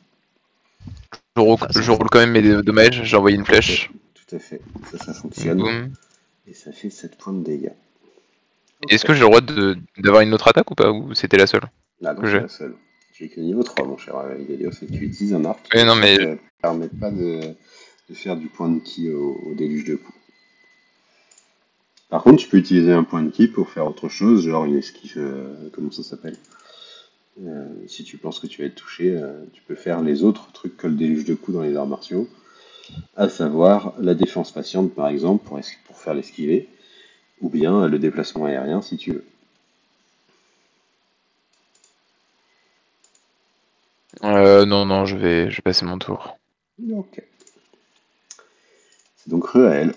je roule quand même mes dommages. J'ai envoyé une flèche. Tout à fait. Ça fonctionne. Boum. Et ça fait 7 points de dégâts. Est-ce que j'ai le droit d'avoir une autre attaque ou pas? Ou c'était la seule? Là, non, que c'est j'ai. la seule. Tu es que niveau 3, mon cher Idelios, et tu utilises un arc Oui, non, mais- qui ne permet pas de faire du point de ki au déluge de coups. Par contre, tu peux utiliser un point de ki pour faire autre chose, genre une esquive, comment ça s'appelle? Si tu penses que tu vas être touché, tu peux faire les autres trucs que le déluge de coups dans les arts martiaux, à savoir la défense patiente, par exemple, pour faire l'esquiver, ou bien le déplacement aérien, si tu veux. Non, je vais passer mon tour. Ok. C'est donc Ruael.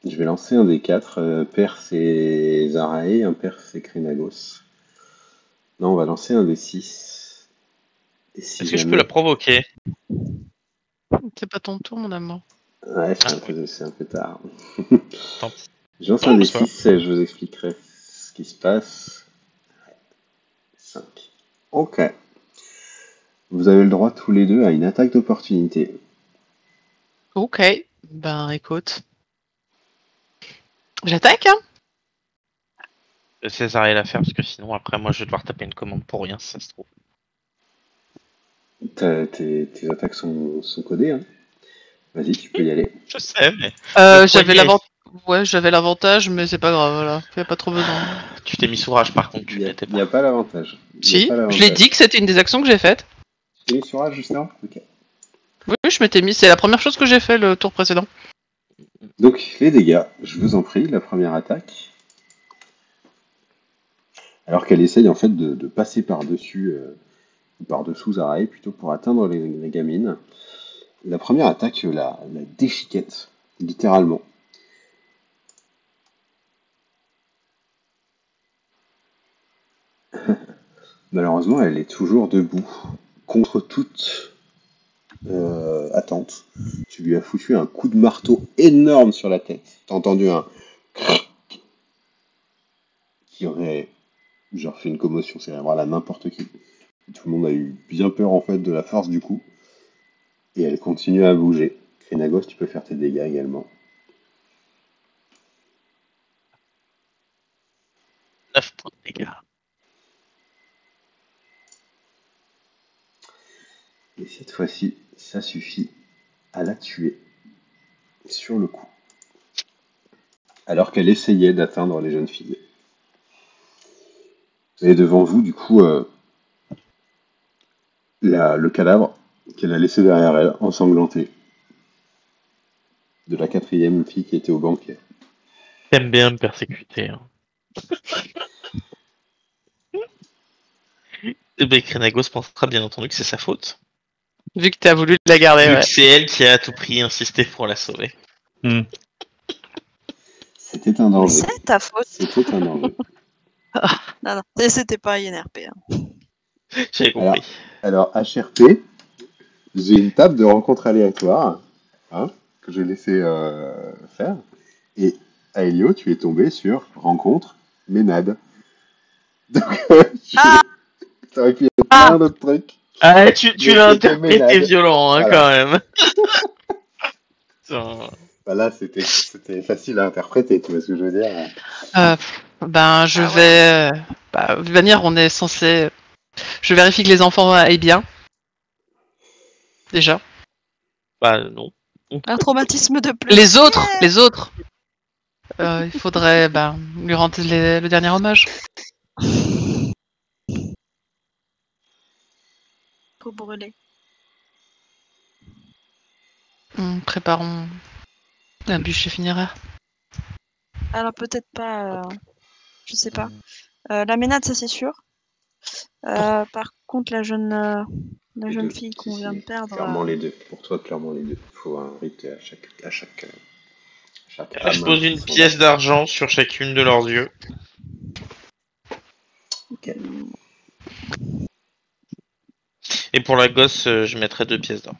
Je vais lancer un des 4. Père, c'est Zarae, impair, c'est Krenagos. Non, on va lancer un des 6. Et si Est-ce que je jamais... peux la provoquer? C'est pas ton tour, mon amour. Ouais, c'est un peu tard. Tant pis. Je lance Non, un des mais c'est pas 6 et je vous expliquerai ce qui se passe. 5. Ok. Vous avez le droit tous les deux à une attaque d'opportunité. Ok. Ben, écoute. J'attaque, hein? César à faire parce que sinon après moi je vais devoir taper une commande pour rien si ça se trouve. Tes attaques sont codées, hein. Vas-y, tu peux y aller. Je sais, mais le J'avais poignet- l'avantage. Ouais, j'avais l'avantage, mais c'est pas grave, voilà. Y a pas trop besoin. tu t'es mis sous rage par contre, tu Il l'étais n'y a pas. pas l'avantage. Il y a Si, pas je l'ai l'avantage. dit que c'était une des actions que j'ai faites. Tu t'es mis sur rage juste avant? Ok. Oui, je m'étais mis. C'est la première chose que j'ai fait le tour précédent. Donc, les dégâts, je vous en prie, la première attaque. Alors qu'elle essaye en fait de passer par-dessus, ou par-dessous Zarae, plutôt pour atteindre les gamines. La première attaque la déchiquette, littéralement. Malheureusement, elle est toujours debout, contre toute attente. Tu lui as foutu un coup de marteau énorme sur la tête. T'as entendu un qui aurait genre fait une commotion cérébrale à n'importe qui. Tout le monde a eu bien peur en fait de la force du coup. Et elle continue à bouger. Krenagos, tu peux faire tes dégâts également. 9 points de dégâts. Et cette fois-ci, ça suffit à la tuer sur le coup. Alors qu'elle essayait d'atteindre les jeunes filles. Vous avez devant vous, du coup, le cadavre qu'elle a laissé derrière elle, ensanglanté, de la 4e fille qui était au banquet. T'aimes bien me persécuter. Hein. Et ben, Krenagos pensera bien entendu que c'est sa faute. Vu que t'as voulu la garder, Vu ouais. que c'est elle qui a à tout prix insisté pour la sauver. C'était un danger. C'est ta faute. C'était un danger. Non, non, c'était pas INRP. Hein. J'avais compris. Alors, HRP, j'ai une table de rencontre aléatoire que je laissais faire. Et Aelio, tu es tombé sur rencontre Ménade. Donc, ça aurait pu être plein d'autres trucs. Ah, tu Mais l'as c'était interprété Ménade. violent, hein, Voilà. quand même. Putain. Bah là, c'était facile à interpréter, tu vois ce que je veux dire? Je vais. De toute manière, on est censé. Je vérifie que les enfants aillent bien. Déjà. Bah, non. Un traumatisme de plus. Les autres. Il faudrait lui rendre le dernier hommage. Faut brûler. Préparons un bûcher funéraire. Alors peut-être pas. Je sais pas. La Ménade, ça c'est sûr. Par contre, la jeune deux. fille qu'on Si, vient de perdre. Clairement les deux. Pour toi, clairement les deux. Il faut un rite à chaque Je âme pose qui une sont pièce là. d'argent sur chacune de leurs yeux. Ok. Et pour la gosse, je mettrai 2 pièces d'or.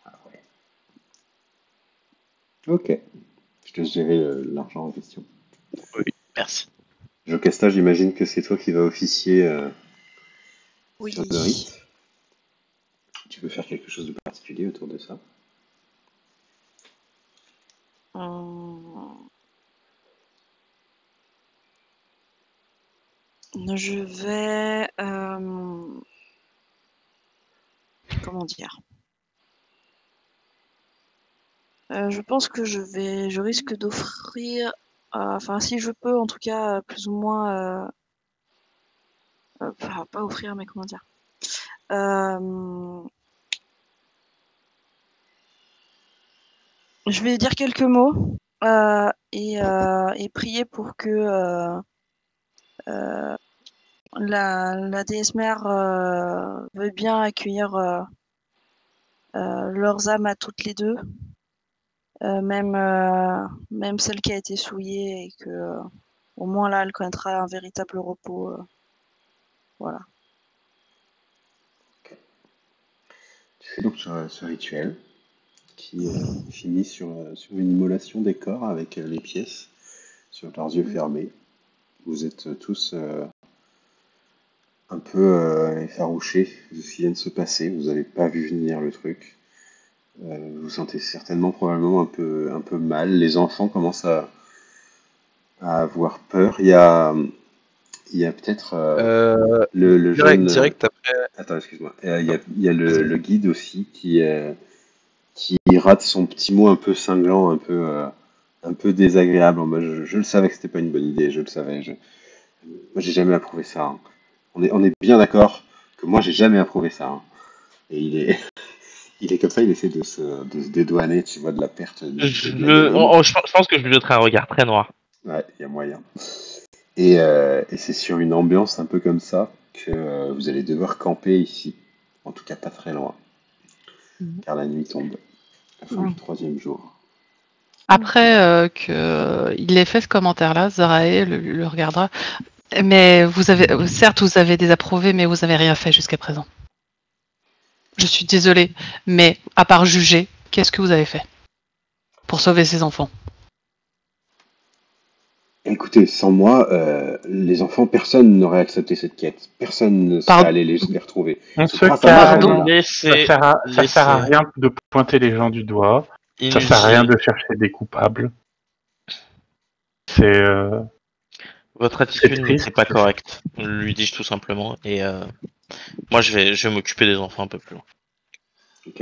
Ah ouais. Ok. Je te gérer l'argent en question. Oui, merci. Jocasta, j'imagine que c'est toi qui vas officier Oui. sur le rite. Tu peux faire quelque chose de particulier autour de ça? Je vais. Comment dire? Je pense que je risque d'offrir, enfin si je peux en tout cas, plus ou moins, pas offrir, mais comment dire? Je vais dire quelques mots et prier pour que la déesse mère veuille bien accueillir leurs âmes à toutes les deux. Même celle qui a été souillée et que au moins là elle connaîtra un véritable repos. Voilà. Tu fais donc ce rituel qui finit sur une immolation des corps avec les pièces sur leurs yeux fermés. Vous êtes tous un peu effarouchés de ce qui vient de se passer. Vous n'avez pas vu venir le truc. Vous vous sentez certainement probablement un peu mal. Les enfants commencent à avoir peur. Il y a peut-être le jeune. Direct après. Attends, excuse-moi. Il y a le guide aussi qui rate son petit mot un peu cinglant, un peu désagréable. Moi, je le savais que c'était pas une bonne idée. Je le savais. Moi, j'ai jamais approuvé ça. Hein. On est bien d'accord que moi, j'ai jamais approuvé ça. Hein. Et il est comme ça. Il essaie de se dédouaner, tu vois, de la perte de la gamine. Je pense que je lui jetterai un regard très noir. Ouais, il y a moyen. Et c'est sur une ambiance un peu comme ça que vous allez devoir camper ici. En tout cas, pas très loin. Car la nuit tombe. La fin du 3e jour. Après qu'il ait fait ce commentaire-là, Zarae le regardera. Mais certes, vous avez désapprouvé, mais vous n'avez rien fait jusqu'à présent. Je suis désolée, mais à part juger, qu'est-ce que vous avez fait pour sauver ces enfants? Écoutez, sans moi, les enfants, personne n'aurait accepté cette quête. Personne ne serait allé les retrouver. On C'est se grâce à moi, calme. j'en ai là. Ça sert à rien de pointer les gens du doigt. Ça sert à rien de chercher des coupables. C'est Votre attitude C'est n'était triste. pas correcte, lui dis-je tout simplement. Et moi, je vais m'occuper des enfants un peu plus loin.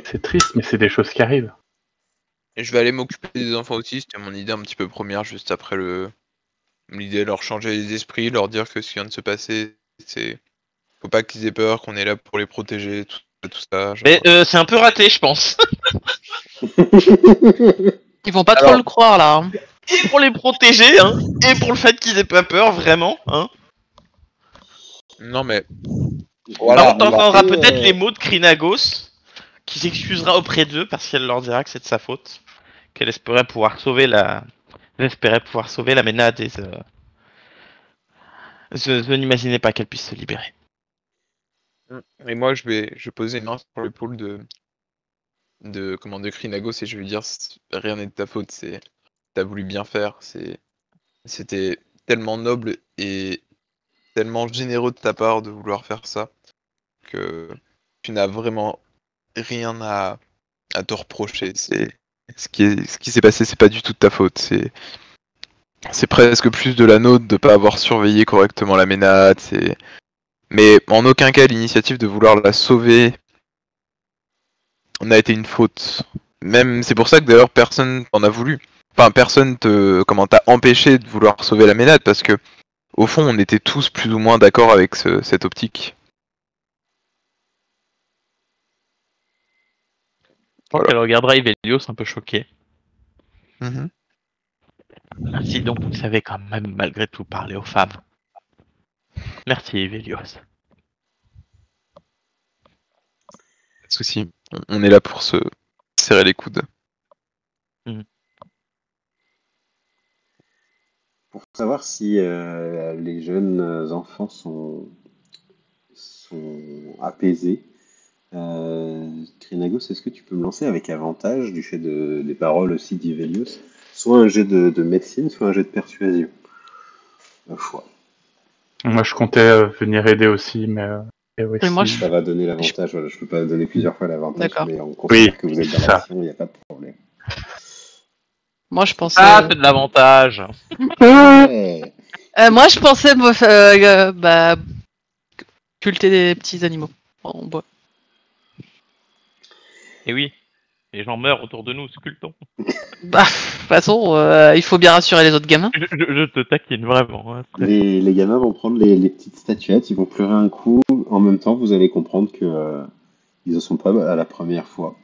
C'est triste, mais c'est des choses qui arrivent. Et je vais aller m'occuper des enfants aussi, c'était mon idée un petit peu première, juste après l'idée de leur changer les esprits, leur dire que ce qui vient de se passer, c'est... Faut pas qu'ils aient peur, qu'on est là pour les protéger, tout ça. Genre... Mais c'est un peu raté, je pense. Ils vont pas Alors- trop le croire là. Hein. Et pour les protéger, hein, et pour le fait qu'ils aient pas peur, vraiment, hein. Non mais... Par contre, t'entendras après, peut-être les mots de Krinagos, qui s'excusera auprès d'eux parce qu'elle leur dira que c'est de sa faute, qu'elle espérait pouvoir sauver la ménade et je n'imaginais pas qu'elle puisse se libérer. Et moi je vais poser une main sur l'épaule de Krinagos et je vais lui dire rien n'est de ta faute, t'as voulu bien faire, c'était tellement noble et tellement généreux de ta part de vouloir faire ça que tu n'as vraiment rien à te reprocher. C'est ce qui s'est passé, c'est pas du tout de ta faute. C'est presque plus de la nôtre de pas avoir surveillé correctement la ménade. Mais en aucun cas l'initiative de vouloir la sauver n'a été une faute. Même c'est pour ça que d'ailleurs personne t'en a voulu. Enfin personne t'a empêché de vouloir sauver la ménade parce que au fond on était tous plus ou moins d'accord avec cette optique. Je crois qu'elle regardera Ivelios un peu choquée. Mhm. Ainsi donc, vous savez quand même malgré tout parler aux femmes. Merci Ivelios. Pas de souci. On est là pour se serrer les coudes. pour savoir si les jeunes enfants sont apaisés, Trinagos, est-ce que tu peux me lancer avec avantage, du fait des paroles aussi d'Ivelios, soit un jet de médecine, soit un jet de persuasion? Un choix. Moi, je comptais venir aider aussi, mais... et oui, Et moi, si. Ça va donner l'avantage, voilà, je peux pas donner plusieurs fois l'avantage, D'accord. mais on considère Oui, que vous êtes c'est dans ça. l'action, il n'y a pas de problème. Moi, je pensais. Ah, c'est de l'avantage. Ouais. Moi, je pensais culter des petits animaux en bois. Et oui, les gens meurent autour de nous, sculptons. Bah, de toute façon, il faut bien rassurer les autres gamins. Je te taquine vraiment. Hein. Les gamins vont prendre les petites statuettes, ils vont pleurer un coup. En même temps, vous allez comprendre que ils ne sont pas à la première fois.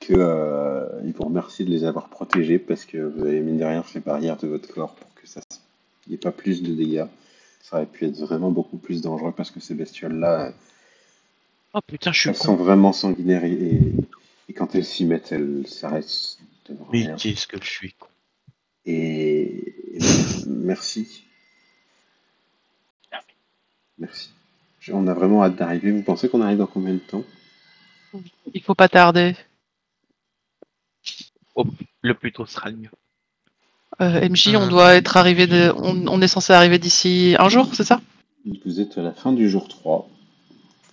Que ils vous remercient de les avoir protégés parce que vous avez mine de rien fait barrière de votre corps pour que ça n'y ait pas plus de dégâts. Ça aurait pu être vraiment beaucoup plus dangereux parce que ces bestioles-là, Oh putain, je suis elles con. sont vraiment sanguinaires et quand elles s'y mettent, elles s'arrêtent devant Mais rien. qu'est-ce que je suis con. Et merci. Merci. On a vraiment hâte d'arriver. Vous pensez qu'on arrive dans combien de temps? Il faut pas tarder. Le plus tôt sera le mieux. MJ, on doit être arrivé on est censé arriver d'ici un jour, c'est ça? Vous êtes à la fin du jour 3.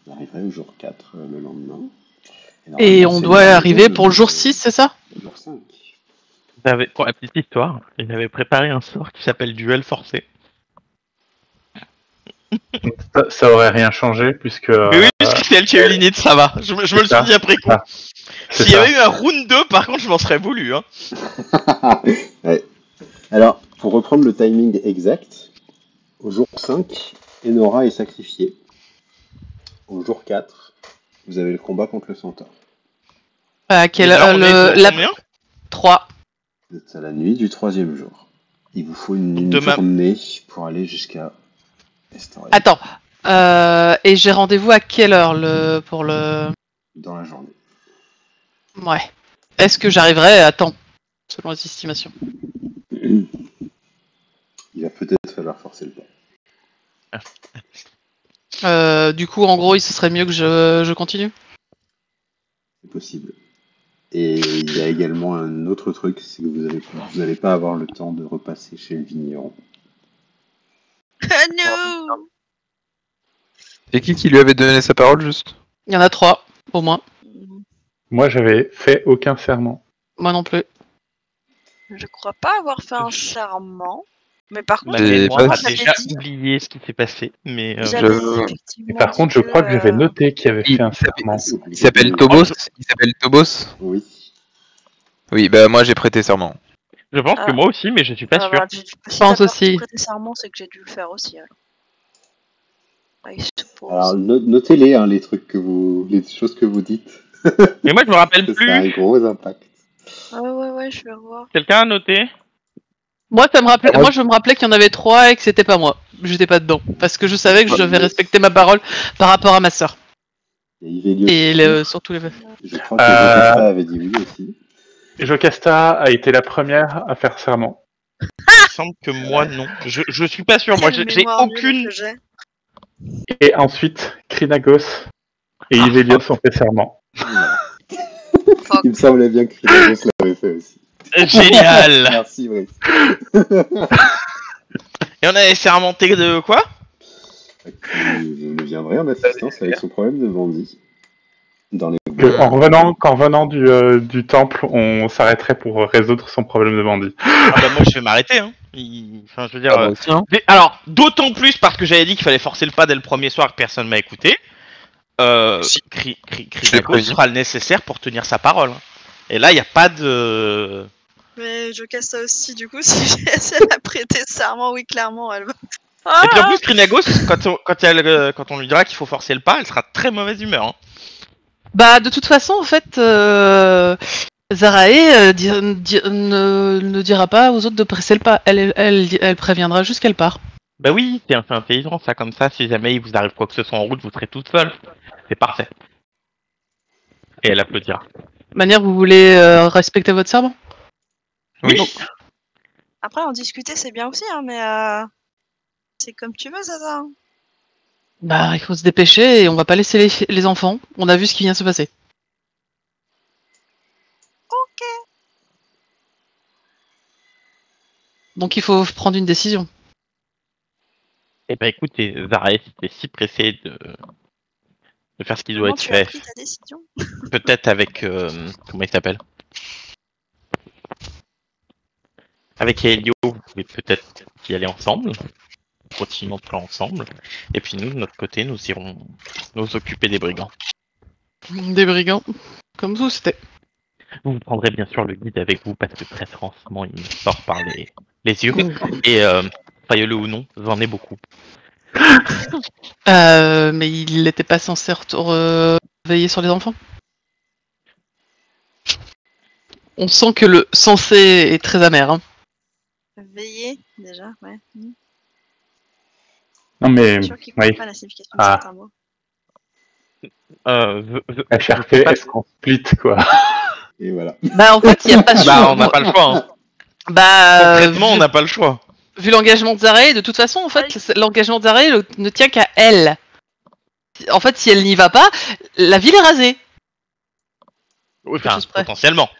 Vous arriverez au jour 4 le lendemain. Et normalement, on c'est doit le arriver pour le jour 6, c'est ça? jour 5. Pour la petite histoire, il avait préparé un sort qui s'appelle Duel Forcé. Ça aurait rien changé, puisque... Mais oui, puisque c'est elle qui a eu l'init, ça va. Je me le suis ça. dit après coup. Ah, c'est S'il y ça. avait eu un round 2, par contre, je m'en serais voulu. Hein. Ouais. Alors, pour reprendre le timing exact, au jour 5, Enora est sacrifiée. Au jour 4, vous avez le combat contre le centaure. À quelle Et là, heure on est la combien 3. Vous êtes à la nuit du 3e jour. Il vous faut une Demain. journée pour aller jusqu'à Estoria. Attends. Et j'ai rendez-vous à quelle heure pour le. Dans la journée. Ouais. Est-ce que j'arriverai à temps, selon les estimations? Il va peut-être falloir forcer le pas. Du coup, en gros, ce serait mieux que je continue. C'est possible. Et il y a également un autre truc, c'est que vous n'allez pas avoir le temps de repasser chez le vigneron. Non. C'est qui lui avait donné sa parole juste? Il y en a 3, au moins. Moi, j'avais fait aucun serment. Moi non plus. Je crois pas avoir fait un serment. Mais par contre, J'ai Moi, pas- j'ai j'avais déjà dit- oublié ce qui s'est passé, mais j'avais je- effectivement Et par dit contre, je crois que j'avais euh, noté qu'il avait Il fait un s'appelle- serment. il s'appelle Tobos. Il s'appelle Tobos. Oui. Oui, bah moi j'ai prêté serment. je pense que Ah. moi aussi, mais je suis pas sûr. voilà, si Je t'as pense pas aussi. prêté serment, c'est que j'ai dû le faire aussi. Alors. I suppose. Alors notez-les, hein, les choses que vous dites. Mais moi, je me rappelle Ça a un plus. gros impact. Ouais, je vais revoir. Quelqu'un a noté? Moi, ça me rappelait, Moi, moi, je me rappelais qu'il y en avait 3 et que c'était pas moi. J'étais pas dedans. Parce que je savais que je devais respecter ma parole par rapport à ma sœur. Il y a Yvelio Et qui- surtout les. Je crois que Jocasta avait dit oui aussi. Jocasta a été la première à faire serment. Il me semble que moi, non. Je suis pas sûr. Moi, Quelle j'ai mémoire nulle aucune. que j'ai. Et ensuite, Krinagos et Ivelios ont fait serment. Voilà. Fuck. Il me semblait bien que Krinagos l'avait fait aussi. Génial. Merci, Brice. Et on avait sermenté de quoi? Qui ne viendrait en assistance avec son problème de bandit. Dans les... Qu'en revenant du temple, on s'arrêterait pour résoudre son problème de bandit. Ah bah moi, je vais m'arrêter. Hein. Enfin, je veux dire. Ah, moi aussi, hein. Alors, d'autant plus parce que j'avais dit qu'il fallait forcer le pas dès le premier soir et que personne m'a écouté. Si. Krinagos prévenu. fera le nécessaire pour tenir sa parole. Et là, il n'y a pas de. Mais je casse ça aussi, du coup, si elle a prêté serment, oui, clairement, elle va. Et puis en plus, Krinagos, quand on lui dira qu'il faut forcer le pas, elle sera de très mauvaise humeur. Hein. Bah, de toute façon, en fait, Zarae ne dira pas aux autres de presser le pas. Elle préviendra juste qu'elle part. Bah oui, c'est intelligent ça, comme ça, si jamais il vous arrive quoi que ce soit en route, vous serez toute seule. C'est parfait. Et elle applaudira. De manière, vous voulez respecter votre serment? Oui. Après, en discuter, c'est bien aussi, hein, mais c'est comme tu veux, Zaza. Bah, il faut se dépêcher et on va pas laisser les enfants. On a vu ce qui vient de se passer. Ok. Donc il faut prendre une décision. Eh ben écoutez, Zarae, si t'es si pressé de faire ce qui doit Comment être tu as fait, pris ta décision? peut-être avec... comment il s'appelle? Avec Helio, vous pouvez peut-être y aller ensemble. Continuons notre plan ensemble. Et puis nous, de notre côté, nous irons nous occuper des brigands. Des brigands. Comme vous, c'était. Vous prendrez bien sûr le guide avec vous parce que très franchement, il me sort par les yeux. Et croyez-le ou non, j'en ai beaucoup. Mais il n'était pas censé veiller sur les enfants. On sent que le censé est très amer. Hein. Veiller, déjà, ouais. Non mais, Je suis sûr qu'il oui, comprend pas la signification de Ah. certains mots. la cherté, est-ce qu'on split, quoi. Et voilà. Bah en fait, il n'y a pas Bah, on n'a pas le choix. Hein. Bah, Concrètement, on n'a pas le choix. vu l'engagement de Zarae, de toute façon, en fait, l'engagement de Zarae ne tient qu'à elle. En fait, si elle n'y va pas, la ville est rasée. Oui, Quelque chose près. potentiellement.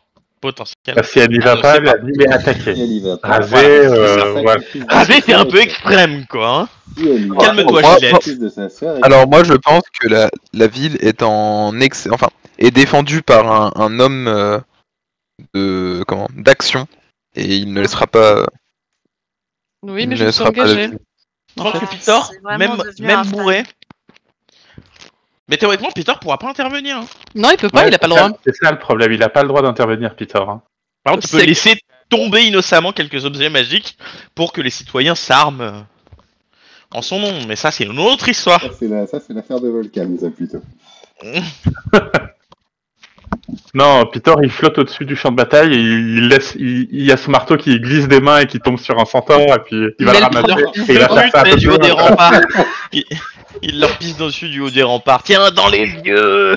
Si elle n'y va Je pas, sais la ville est attaquée. Si elle y va pas, Rasé, voilà. Rasé, c'est un peu extrême, quoi. Hein. Si elle y va Calme-toi, pas, Gillette. fils de sa sœur, Alors moi je pense que la ville est est défendue par un homme d'action et il ne laissera pas. Oui, il mais ne je me suis laissera pas la engagée. ville. Je pense En que fait. Peter, c'est vraiment devenu un même fan. bourré. Mais théoriquement, Peter pourra pas intervenir. Hein. Non, il peut pas, Ouais, il a pas le c'est ça- droit. C'est ça le problème, il a pas le droit d'intervenir, Peter. Hein. Par contre, tu peux C'est- laisser tomber innocemment quelques objets magiques pour que les citoyens s'arment en son nom. Mais ça, c'est une autre histoire. ça c'est l'affaire de Volcan, ça plutôt. Non, Peter, il flotte au-dessus du champ de bataille et il y a son marteau qui glisse des mains et qui tombe sur un centaure et puis il va le Il a le ramasser pouvoir. et il va faire ça un peu du plus haut des loin. remparts. Il leur pisse dessus du haut des remparts. Tiens, dans les yeux.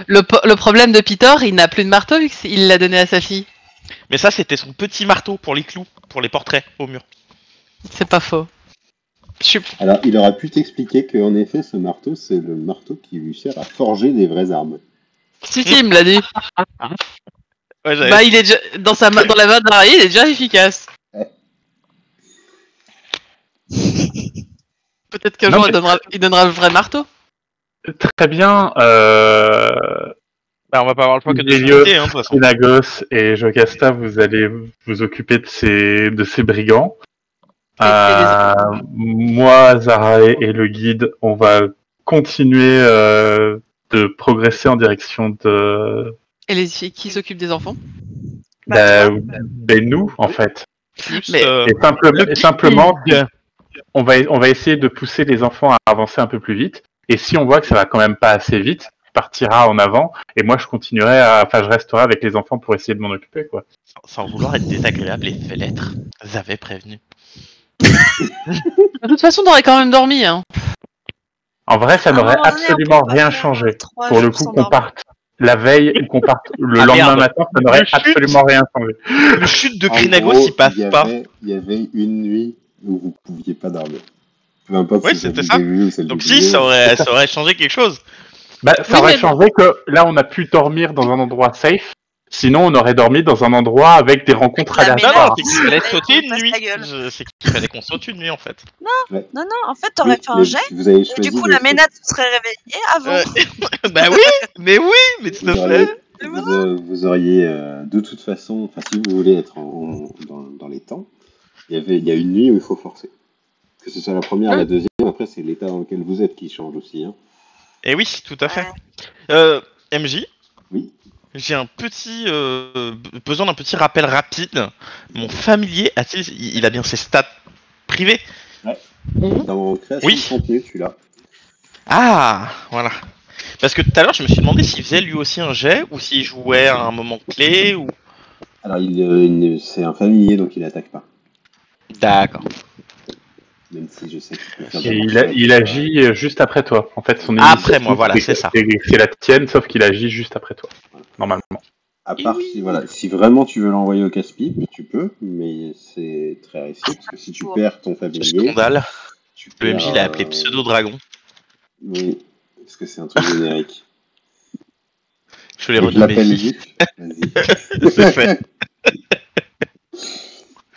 Le problème de Peter, il n'a plus de marteau vu qu'il l'a donné à sa fille. Mais ça, c'était son petit marteau pour les clous, pour les portraits au mur. C'est pas faux. Alors, il aurait pu t'expliquer qu'en effet, ce marteau, c'est le marteau qui lui sert à forger des vraies armes. Si, il me l'a dit. Ouais, j'avais- Bah, il est déjà dans la main d'Harry, il est déjà efficace. Peut-être qu'un Non, jour mais- il donnera le vrai marteau. Très bien, Bah, on va pas avoir le choix que de Helios, discuter, hein, de toute façon. Krinagos et Jocasta, vous allez vous occuper de ces brigands. Moi, Zara et le guide, on va continuer de progresser en direction de Et les filles qui s'occupent des enfants? nous, en fait. Plus, Mais- le Et simplement, guide. on va essayer de pousser les enfants à avancer un peu plus vite. Et si on voit que ça va quand même pas assez vite, il partira en avant. Et moi, je resterai avec les enfants pour essayer de m'en occuper, quoi. Sans vouloir être désagréable, les fenêtres avaient prévenu. De toute façon, t'aurais quand même dormi. Hein. En vrai, ça À un n'aurait moment donné, absolument on peut pas rien faire changé. 3 Pour le jours coup, sans qu'on dormir. parte la veille ou qu'on parte le Ah, lendemain merde. matin, ça n'aurait Le chute. absolument rien changé. Le chute de En Crinagos, gros, il passe pas. il y avait une nuit où vous pouviez pas dormir. Peu importe Ouais, si c'est c'était le ça. début ou c'est le Donc milieu. si, ça aurait changé quelque chose. Bah, ça Oui, aurait mais- changé que là, on a pu dormir dans un endroit safe. Sinon, on aurait dormi dans un endroit avec des rencontres La Non, non, aléatoires. c'est qu'il fallait Ouais, sauter on une passe nuit. la gueule. C'est qu'il fallait qu'on saute une nuit en fait. Non, en fait, t'aurais fait un Mais jet, vous avez et choisi du coup, de la ménade se serait réveillée avant. Bah oui, mais tout à fait. vous auriez de toute façon, enfin si vous voulez être dans les temps, il y a une nuit où il faut forcer. Que ce soit la première, la deuxième, après c'est l'état dans lequel vous êtes qui change aussi. Hein. Et oui, tout à fait. MJ, Oui. j'ai un petit besoin d'un petit rappel rapide. Mon familier il a bien ses stats privées. Dans création Oui. de contenu, tu l'as. Ah, voilà. Parce que tout à l'heure, je me suis demandé s'il faisait lui aussi un jet ou s'il jouait à un moment clé ou. Alors c'est un familier donc il attaque pas. D'accord. Même si je sais qu'il peut faire Et des marches, il agit juste après toi. En fait, son Après initiative, moi, voilà, c'est ça. C'est la tienne, sauf qu'il agit juste après toi. Normalement. À part si vraiment tu veux l'envoyer au casse-pipe, tu peux, mais c'est très risqué parce que si tu perds ton Ce familier, scandale. tu Le perds. MJ l'a appelé Pseudo-Dragon. Oui, parce que c'est un truc générique. Je l'ai Je renommé. l'appelle Vif. Vas-y. C'est fait.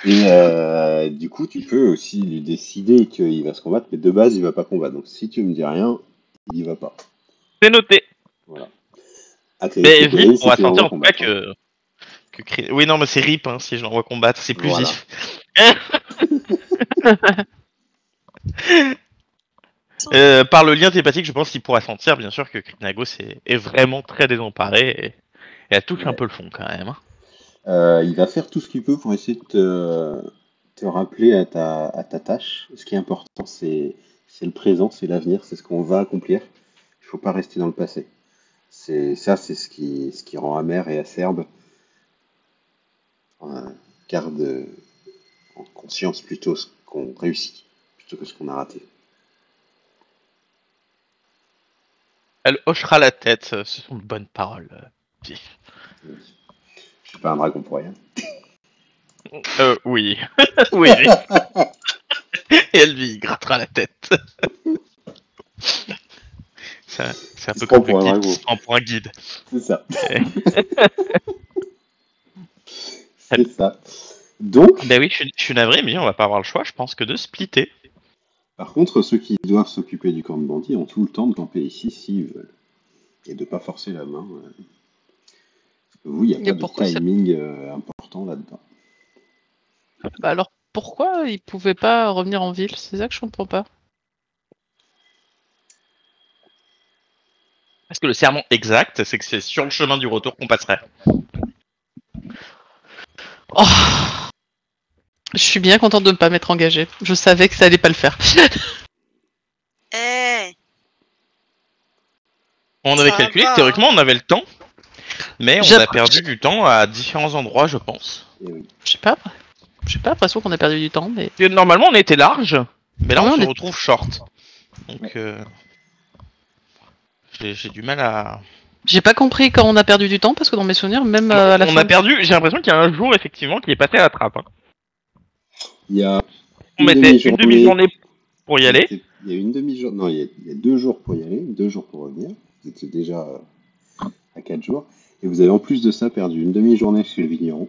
Et du coup, tu peux aussi lui décider qu'il va se combattre, mais de base, il va pas combattre. Donc si tu me dis rien, il y va pas. C'est noté. Voilà. Mais Vip pourra si tu l'envoies sentir en tout cas combattre, que. Oui, non, mais c'est RIP hein, si je l'envoie combattre, c'est plus Voilà. vif. Par le lien télépathique, je pense qu'il pourra sentir, bien sûr, que Crinagos est vraiment très désemparé et elle touche un peu le fond quand même. Hein. Il va faire tout ce qu'il peut pour essayer de te rappeler à ta tâche. Ce qui est important, c'est le présent, c'est l'avenir, c'est ce qu'on va accomplir. Il faut pas rester dans le passé. C'est ce qui rend amer et acerbe. Garde en conscience plutôt ce qu'on réussit, plutôt que ce qu'on a raté. Elle hochera la tête, ce sont de bonnes paroles. Vif. Oui. Je suis pas un dragon pour rien. Oui. Oui. Et elle lui grattera la tête. C'est un Il peu se prend comme pour le un guide dragon. qui se prend pour un guide. C'est ça. C'est ça. Donc, Ben oui, je suis navré, mais on va pas avoir le choix, je pense que de splitter. par contre, ceux qui doivent s'occuper du camp de bandits ont tout le temps de camper ici s'ils veulent. Et de pas forcer la main. Parce que vous, il n'y a Mais pas pourquoi de timing important là-dedans. Bah alors pourquoi ils pouvaient pas revenir en ville? C'est ça que je comprends pas. Parce que le serment exact, c'est que c'est sur le chemin du retour qu'on passerait. Oh je suis bien contente de ne pas m'être engagée. Je savais que ça allait pas le faire. Eh, On avait Ça calculé va. que théoriquement on avait le temps, mais on J'ai- a perdu du temps à différents endroits, je pense. Et oui. J'ai pas l'impression qu'on a perdu du temps, mais Et normalement on était large, mais là Ouais, on on se est- retrouve short. Donc j'ai du mal à. j'ai pas compris quand on a perdu du temps parce que dans mes souvenirs, même à la on fin. a perdu, j'ai l'impression qu'il y a un jour effectivement qui est passé à la trappe. Hein. Il y a On mettait une demi-journée pour y aller. Il y a une demi-journée. Non, il y a 2 jours pour y aller, 2 jours pour revenir. Vous étiez déjà à 4 jours. Et vous avez en plus de ça perdu une demi-journée chez le vigneron.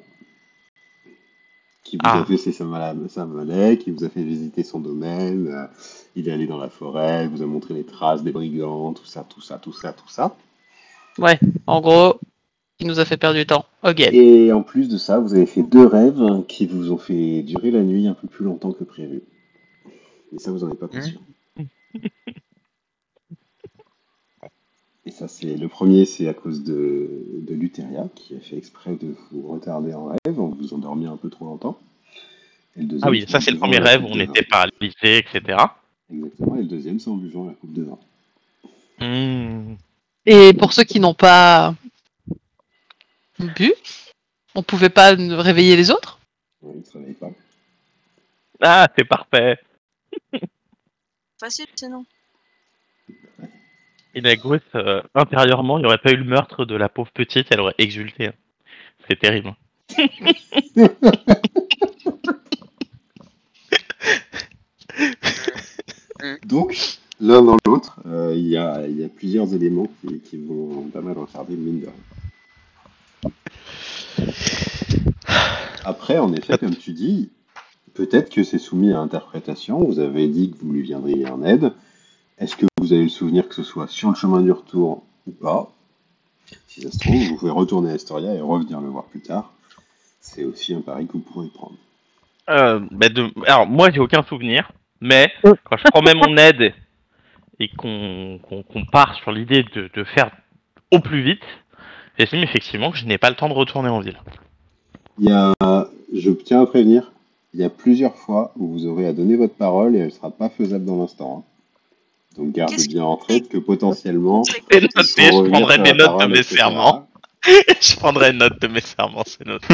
Qui vous a fait ses samalais, qui vous a fait visiter son domaine. Il est allé dans la forêt, il vous a montré les traces des brigands, tout ça. Ouais, en gros, qui nous a fait perdre du temps. Ok. Et en plus de ça, vous avez fait 2 rêves qui vous ont fait durer la nuit un peu plus longtemps que prévu. Et ça, vous n'en êtes pas conscient. Et ça, c'est le premier, c'est à cause de Luteria, qui a fait exprès de vous retarder en rêve, en vous endormir un peu trop longtemps. Et le deuxième, Ah oui, ça c'est le buvant premier la rêve coupe où on de était vin. paralysés, etc. Exactement, et le deuxième, c'est en buvant la coupe de vin. Et pour ceux qui n'ont pas bu, on pouvait pas réveiller les autres? Ouais, il ne se réveille pas. Ah, c'est parfait. Facile, sinon. Et la grosse, intérieurement, il n'y aurait pas eu le meurtre de la pauvre petite, elle aurait exulté. C'est terrible. Donc, l'un dans l'autre, il y a plusieurs éléments qui vont pas mal retarder le mine de rien. Après, en effet, comme tu dis, peut-être que c'est soumis à interprétation. Vous avez dit que vous lui viendriez en aide. Est-ce que vous avez le souvenir que ce soit sur le chemin du retour ou pas? Si ça se trouve, vous pouvez retourner à Astoria et revenir le voir plus tard. C'est aussi un pari que vous pourrez prendre. Alors, moi, j'ai aucun souvenir, mais quand je promets mon aide et qu'on part sur l'idée de faire au plus vite, j'estime effectivement que je n'ai pas le temps de retourner en ville. Je tiens à prévenir, il y a plusieurs fois où vous aurez à donner votre parole et elle ne sera pas faisable dans l'instant. Donc gardez Qu'est-ce bien en tête que potentiellement, C'est noté, je revenir prendrai sur des la notes de parole, mes etc. serments. Je prendrai note de mes serments, c'est noté.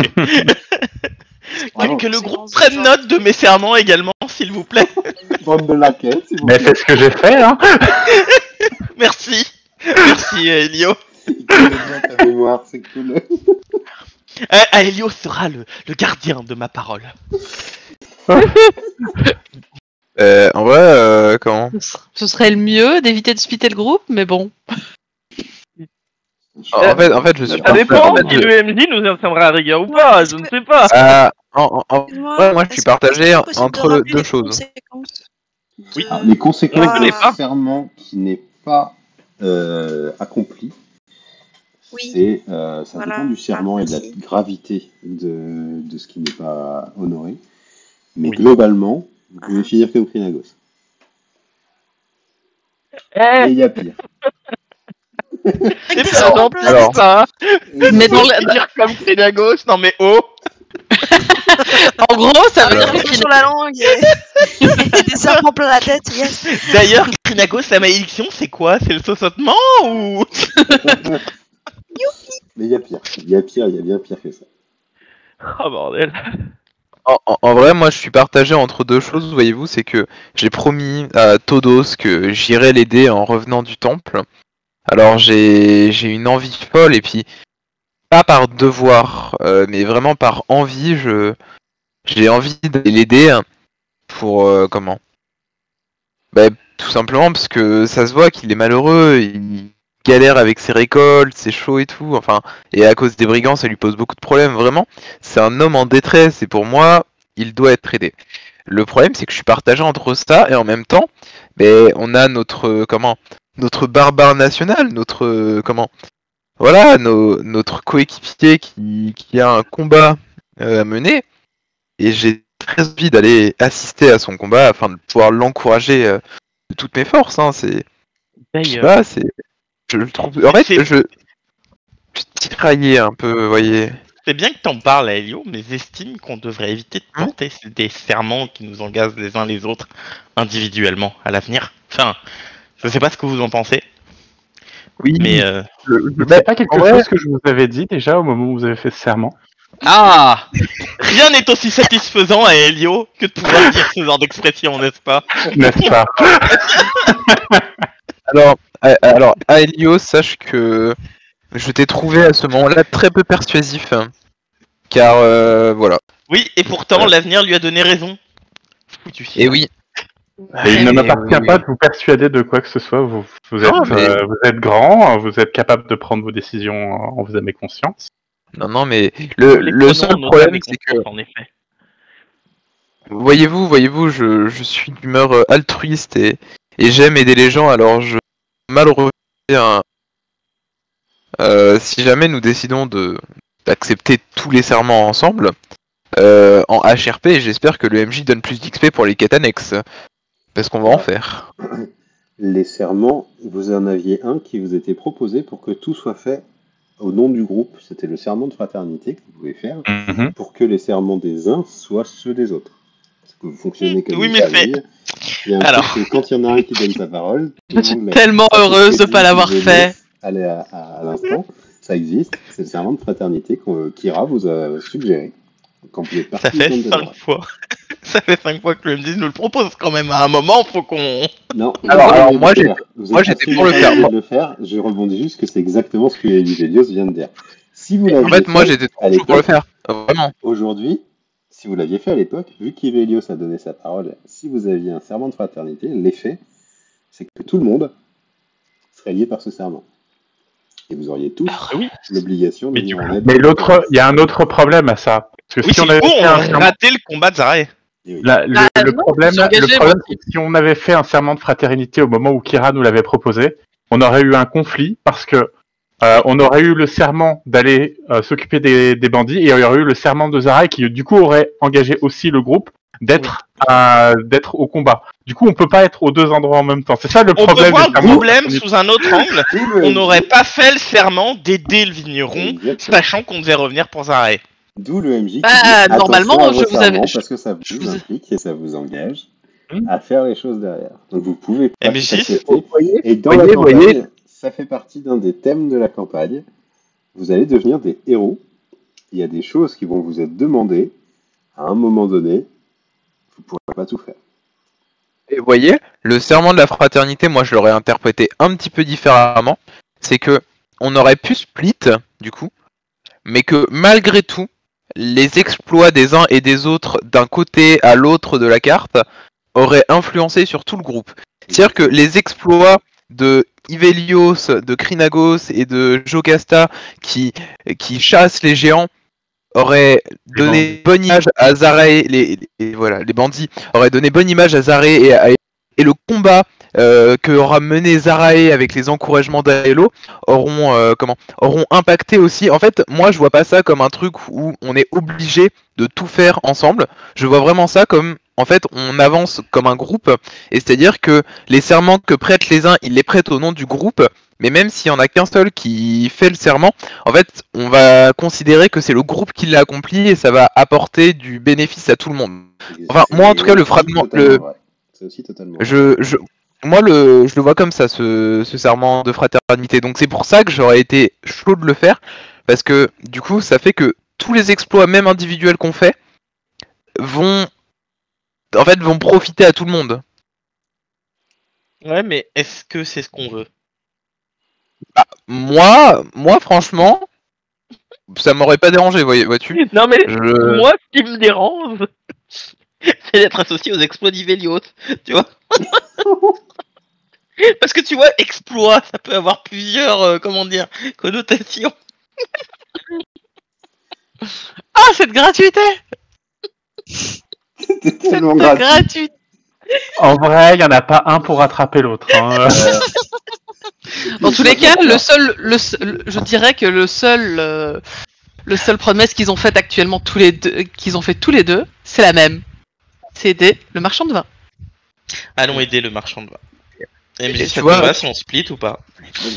Vraiment, Que le C'est groupe dans ce prenne genre note de mes serments également, s'il vous plaît. bande de laquais, s'il vous Mais plaît. c'est ce que j'ai fait, hein. Merci. Merci, Elio. Il connaît bien ta mémoire, c'est cool. Elio sera le gardien de ma parole. En vrai, comment? Ce serait le mieux d'éviter de splitter le groupe, mais bon. En fait, je suis Ça pas dépend fan si de- le MJ nous tiendra à rigueur ou pas, je ne sais pas. En Excuse-moi, vrai, moi, je suis est-ce que partagé c'est possible de entre rappeler deux les choses. conséquences Oui. Alors, les conséquences Ah. d'un serment qui n'est pas accompli, Oui. c'est, ça Voilà. dépend du serment et de la Merci. gravité de ce qui n'est pas honoré. Mais Oui. globalement, vous pouvez finir comme Krinagos. Et il y a pire. C'est Ça pas remplit gentil, la alors. ça. Mais dans le- Dire comme Crédit à gauche, non mais oh. En gros, ça veut tête. dire Sur la langue et des serpents plein la tête, yes. D'ailleurs, Krinagos, la malédiction, c'est quoi? C'est le sausotement ou? Mais il y a pire. Il y a pire, il y a bien pire que ça. Oh bordel. En vrai, moi, je suis partagé entre deux choses, voyez-vous, c'est que j'ai promis à Todos que j'irais l'aider en revenant du temple. Alors, j'ai une envie folle, et puis, pas par devoir, mais vraiment par envie, j'ai envie d'aller l'aider pour, comment? Bah, tout simplement parce que ça se voit qu'il est malheureux, il galère avec ses récoltes, c'est chaud et tout, enfin, et à cause des brigands, ça lui pose beaucoup de problèmes, vraiment. C'est un homme en détresse, et pour moi, il doit être aidé. Le problème, c'est que je suis partagé entre ça, et en même temps, ben, on a notre barbare national, notre coéquipier qui a un combat à mener, et j'ai très envie d'aller assister à son combat afin de pouvoir l'encourager de toutes mes forces. Hein, je sais D'ailleurs, pas, je le trouve. En fait, je suis tiraillé un peu, vous voyez. c'est bien que t'en parles à Elio, mais j'estime qu'on devrait éviter de Hein porter des serments qui nous engagent les uns les autres individuellement à l'avenir. Enfin, je sais pas ce que vous en pensez, Oui, mais C'est pas quelque en vrai- chose que je vous avais dit déjà au moment où vous avez fait ce serment. ah, rien n'est aussi satisfaisant à Elio que de pouvoir dire ce genre d'expression, n'est-ce pas? N'est-ce pas? alors, Aelio, sache que je t'ai trouvé à ce moment-là très peu persuasif, hein, car voilà. Oui, et pourtant l'avenir lui a donné raison. Foutu chien. Et oui. Et il ne Mais m'appartient oui, pas de vous persuader de quoi que ce soit. Vous Non, mais- vous êtes grand, vous êtes capable de prendre vos décisions en vous avez conscience. Non, mais Nous le prenons seul notre problème, avec c'est que, conscience, en effet. voyez-vous, je suis d'humeur altruiste et j'aime aider les gens, alors je mal refuser si jamais nous décidons d'accepter tous les serments ensemble, en HRP, j'espère que le MJ donne plus d'XP pour les quêtes annexes. Parce qu'on va en faire. Les serments, vous en aviez un qui vous était proposé pour que tout soit fait au nom du groupe. C'était le serment de fraternité que vous pouvez faire pour que les serments des uns soient ceux des autres. Parce que vous fonctionnez comme une famille. Il y a un truc que quand il y en a un qui donne sa parole, Je suis tellement heureuse de ne pas l'avoir fait. Allez à l'instant, ça existe. C'est le serment de fraternité qu'Ira vous a suggéré. Quand vous êtes parti, Ça fait 5 fois. Ça fait 5 fois que le MJ nous le propose quand même. À un moment, faut qu'on... Non. Alors moi j'étais pour le faire. Je rebondis juste que c'est exactement ce que Evelios vient de dire. Si vous en fait, moi j'étais toujours pour le faire. Vraiment. Aujourd'hui, si vous l'aviez fait à l'époque, vu qu'Evelios a donné sa parole, si vous aviez un serment de fraternité, l'effet, c'est que tout le monde serait lié par ce serment. Et vous auriez tous l'obligation de venir en aide. Mais il y a un autre problème à ça. Parce que si on avait raté le combat de Zarae. Le problème, c'est que si on avait fait un serment de fraternité au moment où Kira nous l'avait proposé, on aurait eu un conflit parce que on aurait eu le serment d'aller s'occuper des bandits et il y aurait eu le serment de Zarae qui du coup aurait engagé aussi le groupe d'être au combat. Du coup, on peut pas être aux deux endroits en même temps. C'est ça le problème. On peut voir le problème sous un autre angle. On n'aurait pas fait le serment d'aider le vigneron, sachant qu'on devait revenir pour Zarae. D'où le MJ qui dit, normalement, je vous avais... parce que ça vous implique et ça vous engage à faire les choses derrière. Donc vous pouvez pas accepter. Et dans la campagne, ça fait partie d'un des thèmes de la campagne. Vous allez devenir des héros. Il y a des choses qui vont vous être demandées. À un moment donné, vous ne pourrez pas tout faire. Et vous voyez, le serment de la fraternité, moi je l'aurais interprété un petit peu différemment. C'est que on aurait pu split, du coup, mais que malgré tout, les exploits des uns et des autres d'un côté à l'autre de la carte auraient influencé sur tout le groupe. C'est-à-dire que les exploits de Ivelios, de Krinagos et de Jocasta qui chassent les géants auraient donné bonne image à Zarae, les bandits auraient donné bonne image à Zarae et le combat que aura mené Zarae avec les encouragements d'Aelo auront impacté aussi. En fait, moi je vois pas ça comme un truc où on est obligé de tout faire ensemble. Je vois vraiment ça comme en fait on avance comme un groupe, et c'est-à-dire que les serments que prêtent les uns, ils les prêtent au nom du groupe. Mais même s'il y en a qu'un seul qui fait le serment, en fait, on va considérer que c'est le groupe qui l'a accompli et ça va apporter du bénéfice à tout le monde. Enfin, moi en tout cas, le fragment, c'est aussi totalement. Moi, je le vois comme ça, ce serment de fraternité. Donc c'est pour ça que j'aurais été chaud de le faire, parce que du coup, ça fait que tous les exploits, même individuels qu'on fait, vont profiter à tout le monde. Ouais, mais est-ce que c'est ce qu'on veut ? Bah, moi, franchement, ça m'aurait pas dérangé, vois-tu ? Non mais moi, ce qui me dérange, c'est d'être associé aux exploits d'Ivelios, tu vois. Parce que tu vois, exploit, ça peut avoir plusieurs, connotations. Ah, cette gratuité! C'était tellement gratuit. En vrai, il n'y en a pas un pour rattraper l'autre. Hein. Dans tous les cas, je dirais que le seul promesse qu'ils ont fait actuellement tous les deux, c'est la même. C'est aider le marchand de vin. Allons aider le marchand de vin. Mais tu vois, si on split ou pas?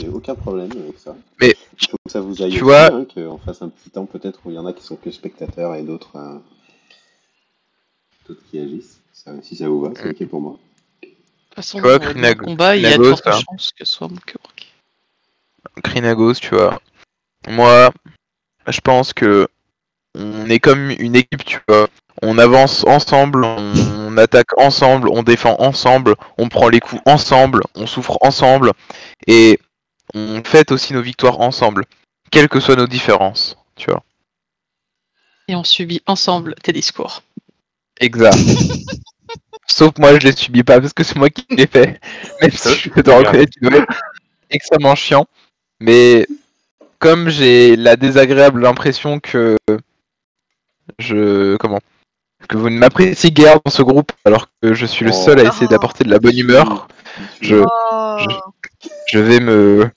J'ai aucun problème avec ça. Mais faut que ça vous aille tu vois, qu'on fasse un petit temps peut-être où il y en a qui sont que spectateurs et d'autres qui agissent. Ça, si ça vous va, c'est ok pour moi. De toute façon, dans le combat, il y a de fortes chances que ce soit mon cœur. Krinagos, tu vois. Moi, je pense que on est comme une équipe, tu vois. On avance ensemble, on attaque ensemble, on défend ensemble, on prend les coups ensemble, on souffre ensemble, et on fête aussi nos victoires ensemble, quelles que soient nos différences, tu vois. Et on subit ensemble tes discours. Exact. Sauf que moi je les subis pas parce que c'est moi qui les fais. Même si je dois reconnaître qu'il doit être extrêmement chiant. Mais comme j'ai la désagréable impression que que vous ne m'appréciez guère dans ce groupe alors que je suis le seul à essayer d'apporter de la bonne humeur, je vais me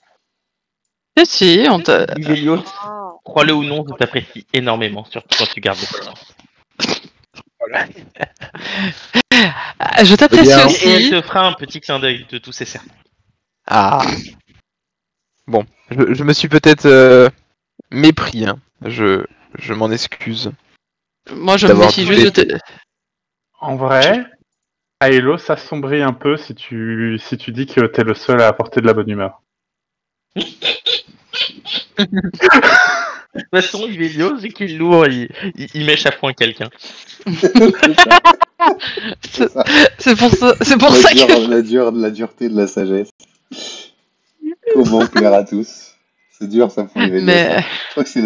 Si, on te... Ivelios, Oh. crois-le ou non, je t'apprécie énormément, surtout quand tu gardes le silence. Je t'apprécie bien. aussi. Et elle te fera un petit clin d'œil de tous ses cercles. Ah. Bon, je me suis peut-être mépris. Hein. Je m'en excuse. Moi, je me D'avoir méfie douté. juste de... En vrai, Aelo s'assombrit un peu si tu dis que t'es le seul à apporter de la bonne humeur. De toute façon, Ivelios, dès qu'il est lourd, il met chaque point quelqu'un. C'est ça. C'est pour ça que... La dureté de la sagesse. Comment plaire à tous. C'est dur ça pour Ivelios. Mais... Je crois que c'est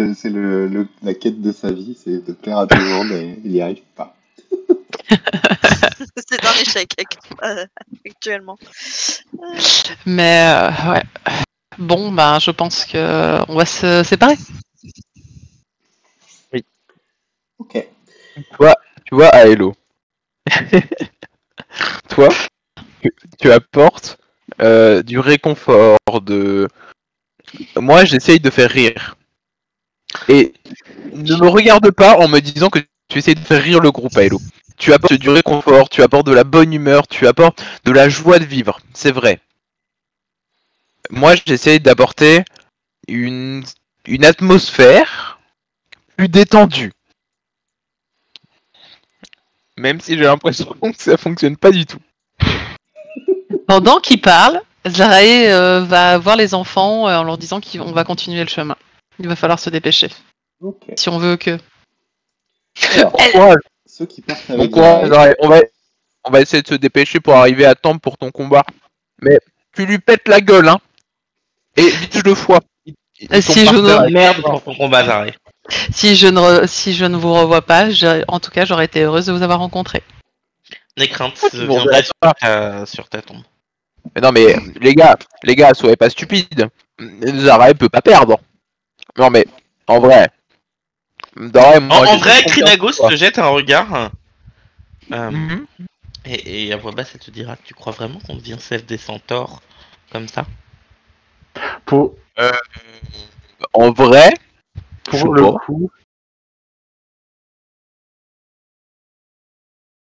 la quête de sa vie, c'est de plaire à tout le monde et il n'y arrive pas. C'est un échec actuellement. Mais ouais. Bon, ben, je pense que on va se séparer. Ok. Tu vois, Aelo. Toi, tu apportes du réconfort, de... Moi, j'essaye de faire rire. Et ne me regarde pas en me disant que tu essayes de faire rire le groupe, Aelo. Tu apportes du réconfort, tu apportes de la bonne humeur, tu apportes de la joie de vivre. C'est vrai. Moi, j'essaye d'apporter une atmosphère plus détendue. Même si j'ai l'impression que ça fonctionne pas du tout. Pendant qu'il parle, Zarae va voir les enfants en leur disant qu'on va continuer le chemin. Il va falloir se dépêcher. Ok. Si on veut que... Alors, Bon courage. ceux qui partent Bon avec courage, Zarae, on va essayer de se dépêcher pour arriver à temps pour ton combat. Mais tu lui pètes la gueule, hein. Et vite deux fois. Si je ne- Merde pour ton combat, Zaré. Si je ne vous revois pas, en tout cas, j'aurais été heureuse de vous avoir rencontré. N'aie crainte, Bon, je viendrai sur ta tombe. Mais non mais les gars, soyez pas stupides. Zara peut pas perdre. Non mais en vrai. Zara, moi, En j'ai vrai, confiance Krinagos en toi. te jette un regard. Mhm. Et à voix basse, elle te dira, tu crois vraiment qu'on devient chef des centaures comme ça? Pour En vrai, je Pour sais le pas. coup,